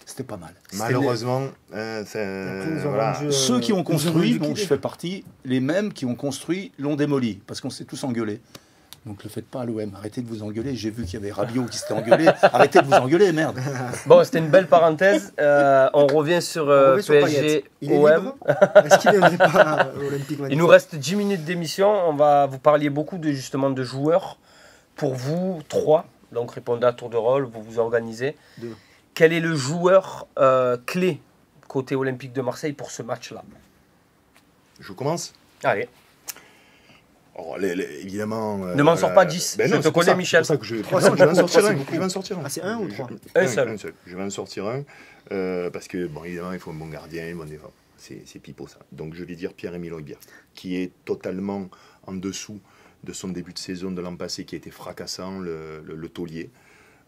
C'était pas mal. Malheureusement, voilà. Ceux qui ont construit, liquidé. dont je fais partie, les mêmes qui ont construit l'ont démoli, parce qu'on s'est tous engueulés. Donc le faites pas à l'OM, arrêtez de vous engueuler. J'ai vu qu'il y avait Rabiot qui s'était engueulé. Arrêtez de vous engueuler, merde. Bon, c'était une belle parenthèse. On revient sur On revient sur PSG, Payet. Il est OM. libre. Est-ce qu'il ne viendrait pas à l'Olympique Il nous reste 10 minutes d'émission. On va vous parler beaucoup justement de joueurs. Pour vous, 3. Donc répondez à tour de rôle, vous vous organisez. 2. Quel est le joueur clé côté Olympique de Marseille pour ce match-là? Je commence. Allez. Alors, évidemment. Ne m'en sors pas 10. Ben Je non, te c'est pour connais, ça. Michel. C'est pour ça que je Trois, non, c'est je vais en beaucoup. sortir Trois, un. c'est beaucoup. Je vais en sortir un. Ah, c'est un ou trois? Un seul. Un seul. Je vais en sortir un. Parce que, bon, évidemment, il faut un bon gardien, un bon défenseur. C'est pipeau, ça. Donc, je vais dire Pierre-Emile Højbjerg, qui est totalement en dessous de son début de saison de l'an passé, qui a été fracassant, le taulier.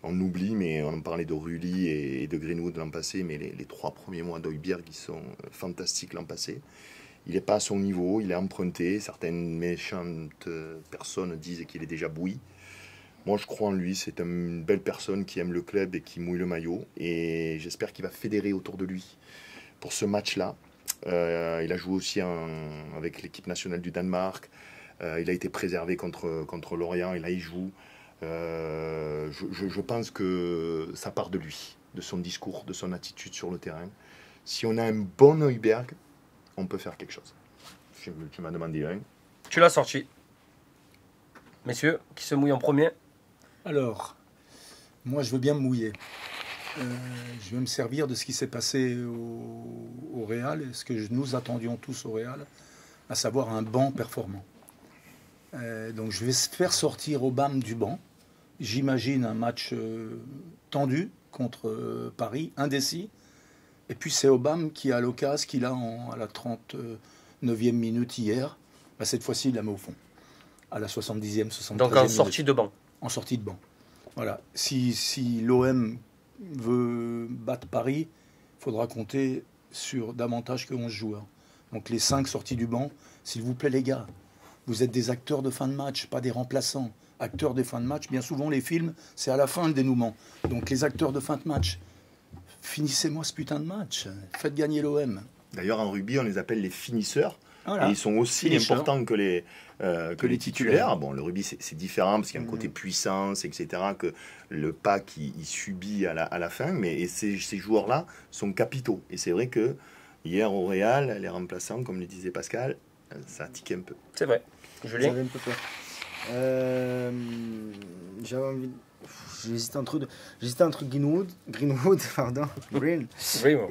On oublie, mais on en parlait de Rulli et de Greenwood l'an passé, mais les 3 premiers mois d'Højbjerg, ils sont fantastiques l'an passé. Il n'est pas à son niveau, il est emprunté. Certaines méchantes personnes disent qu'il est déjà bouilli. Moi, je crois en lui. C'est une belle personne qui aime le club et qui mouille le maillot. Et j'espère qu'il va fédérer autour de lui pour ce match-là. Il a joué aussi avec l'équipe nationale du Danemark. Il a été préservé contre Lorient. Et là, il joue. Je pense que ça part de lui, de son discours, de son attitude sur le terrain. Si on a un bon Højbjerg, on peut faire quelque chose. Tu m'as demandé un. Tu l'as sorti. Messieurs, qui se mouille en premier? Alors, moi, je veux bien me mouiller. Je vais me servir de ce qui s'est passé au Real, et ce que nous attendions tous au Real, à savoir un banc performant. Donc, je vais faire sortir Aubame du banc. J'imagine un match tendu contre Paris, indécis. Et puis, c'est Aubame qui a l'occasion qu'il a à la 39e minute hier. Bah, cette fois-ci, il la met au fond. À la 70e, 73e Donc en minute. sortie de banc. En sortie de banc. Voilà. Si l'OM veut battre Paris, il faudra compter sur davantage que 11 joueurs. Donc les 5 sorties du banc, s'il vous plaît les gars, vous êtes des acteurs de fin de match, pas des remplaçants. Acteurs de fin de match, bien souvent les films, c'est à la fin le dénouement. Donc les acteurs de fin de match, finissez-moi ce putain de match. Faites gagner l'OM. D'ailleurs, en rugby, on les appelle les finisseurs. Voilà. Et ils sont aussi Finisseurs. importants que les titulaires. titulaires. Bon, le rugby, c'est différent parce qu'il y a un côté puissance, etc., que le pack, il subit à la fin. Mais ces joueurs-là sont capitaux. Et c'est vrai que hier, au Real, les remplaçants, comme le disait Pascal, ça a tiqué un peu. C'est vrai. Julien? J'avais un peu peur. J'avais envie. J'hésitais entre Greenwood, pardon, Green. Oui, bon.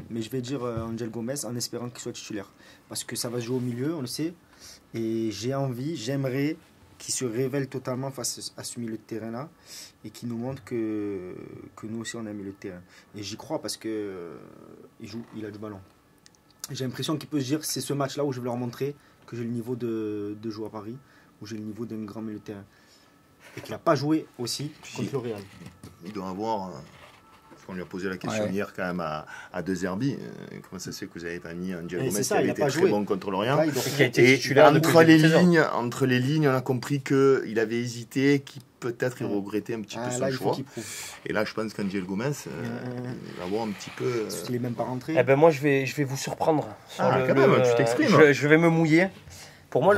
Mais je vais dire Angel Gomez en espérant qu'il soit titulaire. Parce que ça va se jouer au milieu, on le sait. Et j'aimerais qu'il se révèle totalement face à ce milieu de terrain-là. Et qu'il nous montre que nous aussi on a un milieu de terrain. Et j'y crois parce que il a du ballon. J'ai l'impression qu'il peut se dire c'est ce match-là où je vais leur montrer que j'ai le niveau de jouer à Paris, où j'ai le niveau d'un grand milieu de terrain. Et qu'il n'a pas joué aussi contre le Real. Il doit avoir... parce qu'on lui a posé la question hier quand même à De Zerbi. Comment ça se fait que vous n'avez pas mis Angel Gomez qui avait été très bon contre Lorient? Là, Qui a été Et titulaire entre les lignes, on a compris qu'il avait hésité, qu'il peut-être il regrettait un petit peu son là, il faut choix. qu'il prouve. Et là, je pense qu'Angel Gomez va avoir un petit peu... Parce qu'il n'est même pas rentré. Eh ben moi, je vais vous surprendre. Sur quand même, tu t'exprimes. Je vais me mouiller. Pour moi,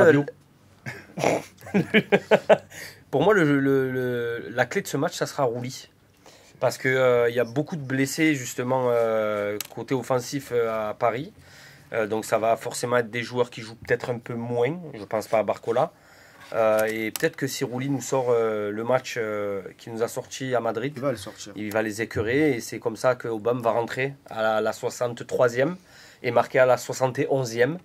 pour moi, la clé de ce match, ça sera Rulli. Parce qu'il y a beaucoup de blessés, justement, côté offensif à Paris. Donc ça va forcément être des joueurs qui jouent peut-être un peu moins. Je ne pense pas à Barcola. Et peut-être que si Rulli nous sort le match qu'il nous a sorti à Madrid, Il va le sortir. il va les écœurer. Et c'est comme ça que Aubame va rentrer à la 63e et marquer à la 71e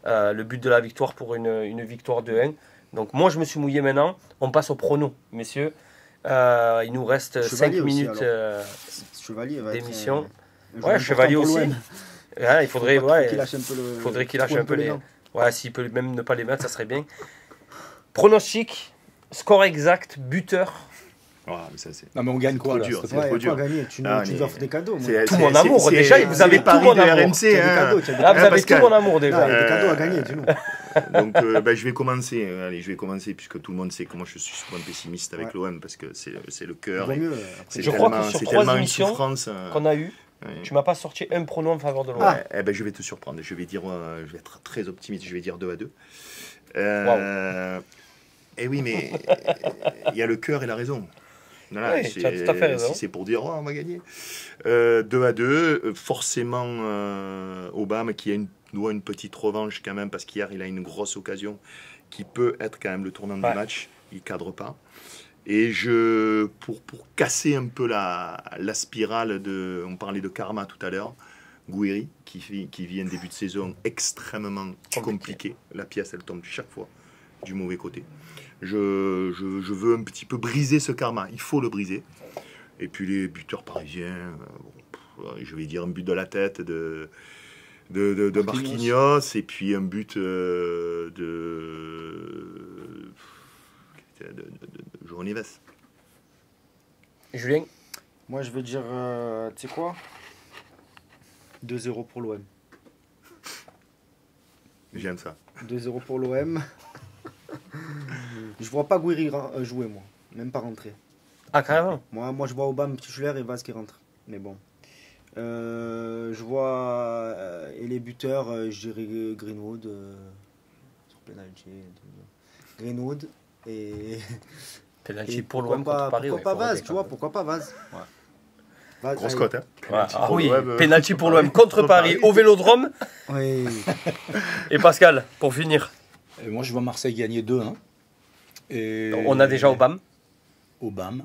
le but de la victoire pour une victoire de 1. Donc moi, je me suis mouillé maintenant. On passe au prono, messieurs. Il nous reste Chevalier 5 minutes Chevalier va d'émission. être un joueur Chevalier important pour aussi. l'OM. Ouais, il faudrait qu'il lâche un peu les... dents. Ouais, s'il peut même ne pas les mettre, ça serait bien. Pronostic, score exact, buteur. Voilà, mais ça, c'est... Non mais on gagne quoi trop là dur, s'il te c'est plaît. Ouais, trop il n'y a dur. pas gagné. Tu Ah, nous offres des cadeaux. moi. C'est- Tout mon amour, déjà, vous avez tout Paris mon de amour. RMC. Tu as des Hein. cadeaux, tu as des Là, vous cadeaux. avez tout Pascal. mon amour Non, il y déjà. a des cadeaux à gagner, dis-nous. Donc, je vais commencer. Allez, je vais commencer puisque tout le monde sait que moi je suis souvent pessimiste avec l'OM parce que c'est le cœur. Vaut mieux, C'est Je crois tellement, que sur c'est 3 tellement une émissions souffrance. qu'on a eu, Ouais. tu m'as pas sorti un pronom en faveur de l'OM. Ouais, je vais te surprendre. Je vais être très optimiste. Je vais dire 2-2. Et oui, mais il y a le cœur et la raison. Voilà, Oui, tu as tout à fait raison. si c'est pour dire on va gagner. 2-2, forcément Obama qui doit une petite revanche quand même parce qu'hier il a une grosse occasion qui peut être quand même le tournant du match. Il cadre pas. Et pour casser un peu la spirale on parlait de karma tout à l'heure, Gouiri qui vit un début de saison extrêmement compliqué. La pièce elle tombe chaque fois du mauvais côté. Je veux un petit peu briser ce karma. Il faut le briser. Et puis les buteurs parisiens, je vais dire un but de la tête de Marquinhos et puis un but de João Neves. Julien? Moi, je vais dire, tu sais quoi, 2-0 pour l'OM. J'aime ça. 2-0 pour l'OM. Je vois pas Gouiri jouer, moi. Même pas rentrer. Ah, carrément. Moi je vois Aubame titulaire et Vaz qui rentre. Mais bon. Je vois. Et les buteurs, je dirais Greenwood. Sur penalty. Greenwood. Et. Penalty pour l'OM contre Paris. Pourquoi pas Vaz, tu vois, pourquoi pas Vaz. Ouais. Vaz, Grosse cote, hein. Ah oui, penalty pour l'OM contre Paris au Vélodrome. Oui. Et Pascal, pour finir. Et moi, je vois Marseille gagner 2-1. Et On a déjà Obama. Obama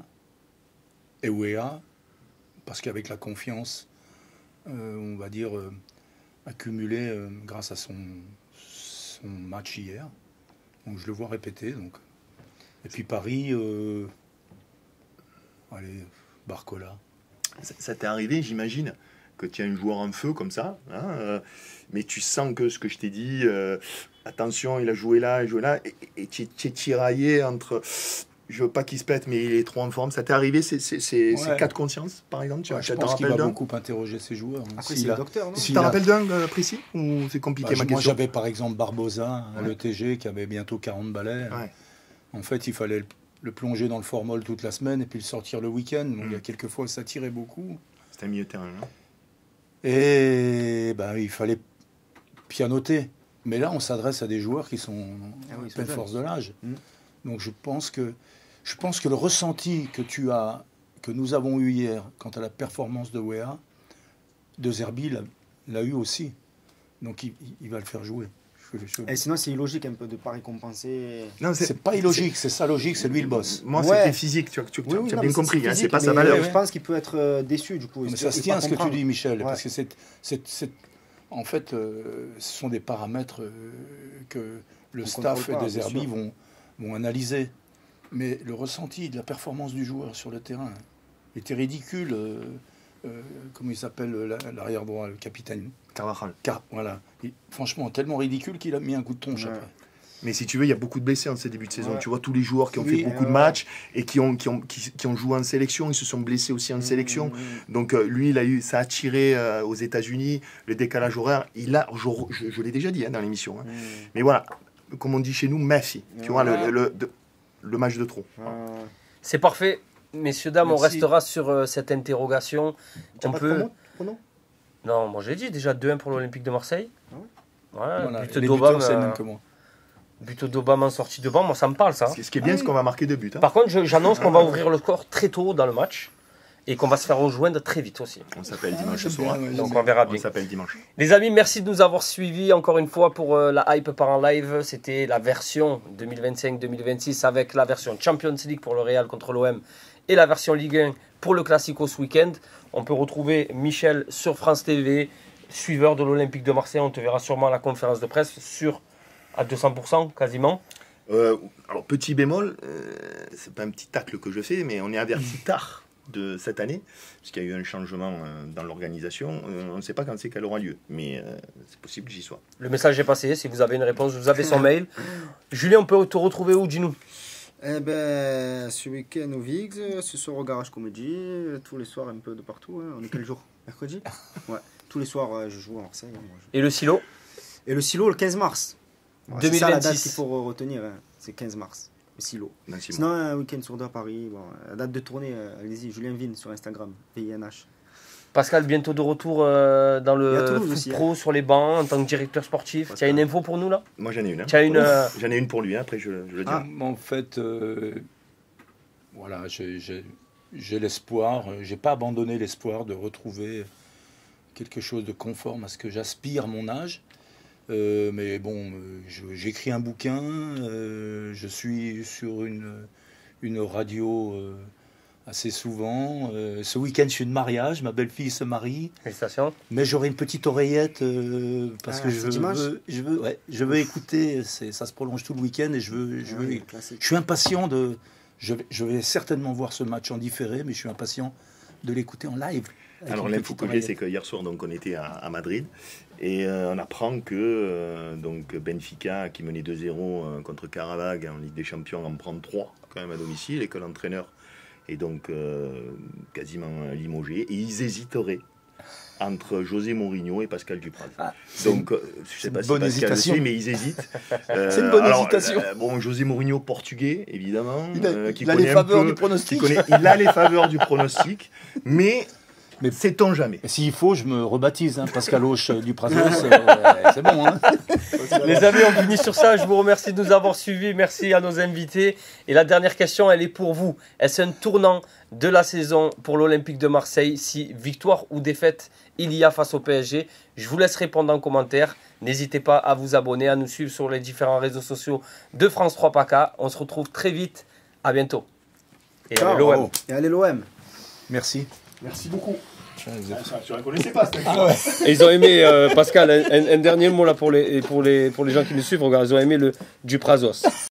et Weah, parce qu'avec la confiance, on va dire, accumulée grâce à son match hier. Donc je le vois répéter. Donc. Et puis Paris, allez, Barcola. Ça t'est arrivé, j'imagine, que tu as un joueur en feu comme ça, hein, mais tu sens que ce que je t'ai dit, attention, il a joué là, et tu es tiraillé entre... Je veux pas qu'il se pète, mais il est trop en forme. Ça t'est arrivé, ces cas de conscience, par exemple? Je pense qu'il va beaucoup interroger ses joueurs. Après, c'est le docteur, non? Tu t'en rappelles d'un précis? Ou c'est compliqué ma question? Moi, j'avais par exemple Barbosa, le TG, qui avait bientôt 40 balais. Ouais. En fait, il fallait le plonger dans le formol toute la semaine et puis le sortir le week-end. Donc, il y a quelques fois, ça tirait beaucoup. C'était un milieu de terrain, non? Et il fallait pianoter. Mais là, on s'adresse à des joueurs qui sont en pleine force de l'âge. Donc, je pense que le ressenti que nous avons eu hier quant à la performance de Weah, de Zerbi l'a eu aussi. Donc, il va le faire jouer. Et sinon, c'est illogique un peu de ne pas récompenser. Non, c'est pas illogique, c'est ça logique, c'est lui le boss. Moi, c'était physique, tu as bien compris, physique, c'est pas sa valeur. Je pense qu'il peut être déçu, du coup. Mais ça se tient à ce que tu dis, Michel, parce que en fait, ce sont des paramètres que le staff et des Zerbi vont analyser. Mais le ressenti de la performance du joueur sur le terrain était ridicule. Comment il s'appelle l'arrière droit, le capitaine Carvajal. Voilà. Franchement, tellement ridicule qu'il a mis un coup de tronche après. Mais si tu veux, il y a beaucoup de blessés en ces débuts de saison. Tu vois tous les joueurs qui ont fait beaucoup de matchs et qui ont joué en sélection, ils se sont blessés aussi en sélection. Donc lui, ça a tiré aux États-Unis, le décalage horaire. Je l'ai déjà dit dans l'émission. Hein. Mais voilà, comme on dit chez nous, Messi. Tu vois, le match de trop. C'est parfait. Messieurs, dames, on restera sur cette interrogation. Tu n'as pas de pronom ? Non, moi j'ai dit déjà 2-1 pour l'Olympique de Marseille. Voilà, but d'Obama. C'est le même que moi. But d'Obama en sortie de banc, moi ça me parle ça. Ce qui est bien, c'est qu'on va marquer 2 buts. Hein. Par contre, j'annonce qu'on va ouvrir le score très tôt dans le match et qu'on va se faire rejoindre très vite aussi. On s'appelle dimanche soir. Donc on verra bien. On s'appelle dimanche. Les amis, merci de nous avoir suivis encore une fois pour la hype par en live. C'était la version 2025-2026 avec la version Champions League pour le Real contre l'OM et la version Ligue 1 pour le Classico ce week-end. On peut retrouver Michel sur France TV, suiveur de l'Olympique de Marseille. On te verra sûrement à la conférence de presse à 200% quasiment. Alors petit bémol, c'est pas un petit tacle que je fais, mais on est averti tard de cette année, puisqu'il y a eu un changement dans l'organisation. On ne sait pas quand c'est qu'elle aura lieu, mais c'est possible que j'y sois. Le message est passé, si vous avez une réponse, vous avez son mail. Julien, on peut te retrouver où, dis-nous? Ce week-end au Vigs, ce soir au Garage Comédie, tous les soirs un peu de partout. Hein. On est quel jour? Mercredi? Ouais. Tous les soirs, je joue à Marseille. Hein, Et le silo? Et le silo, le 15 mars. Bon, c'est ça la date 2026. qu'il faut retenir, hein. C'est 15 mars, au Silo. Dans 6 mois. Sinon, un week-end sur deux à Paris. Bon, la date de tournée, allez-y, Julien Vigne sur Instagram, VINH. Pascal, bientôt de retour dans Et à le Toulouse foot aussi, pro sur les bancs en tant que directeur sportif. Pascal. Tu as une info pour nous là? Moi, j'en ai une. Hein. Tu as une, J'en ai une pour lui, hein, après je le dis. Ah. En fait, voilà, j'ai l'espoir, j'ai pas abandonné l'espoir de retrouver quelque chose de conforme à ce que j'aspire à mon âge. Mais bon, j'écris un bouquin, je suis sur une radio assez souvent. Ce week-end, je suis de mariage, ma belle-fille se marie, Félicitations. mais j'aurai une petite oreillette parce Ah, que c'est dimanche je veux écouter, ça se prolonge tout le week-end et je Ouais, classique. suis impatient de... Je vais certainement voir ce match en différé, mais je suis impatient de l'écouter en live. avec Alors une l'info petite que j'ai, oreillette. c'est que hier soir, donc, on était à Madrid et on apprend que donc Benfica, qui menait 2-0 contre Qarabag en Ligue des Champions, en prend 3 quand même à domicile et que l'entraîneur est donc quasiment limogé. Et ils hésiteraient entre José Mourinho et Pascal Dupraz. Ah, Donc, je sais une pas si bonne Pascal le hésitation. sait, mais ils hésitent. C'est une bonne hésitation. Bon, José Mourinho, portugais, évidemment. Il a les faveurs du pronostic. Il a les faveurs du pronostic, mais sait-on jamais. Et s'il faut, je me rebaptise, hein, Pascal Auch du Prazos, c'est bon. Hein. Les amis, on finit sur ça. Je vous remercie de nous avoir suivis. Merci à nos invités. Et la dernière question, elle est pour vous. Est-ce un tournant de la saison pour l'Olympique de Marseille si victoire ou défaite il y a face au PSG? Je vous laisse répondre en commentaire. N'hésitez pas à vous abonner, à nous suivre sur les différents réseaux sociaux de France 3 PACA. On se retrouve très vite. À bientôt. Et Ciao. l'OM. Et allez l'OM. Merci. Merci beaucoup. Vous êtes- Tu ne la connaissais pas, cette Et ils ont aimé, Pascal, un dernier mot là pour les gens qui nous suivent. Regarde, ils ont aimé le Duprazos.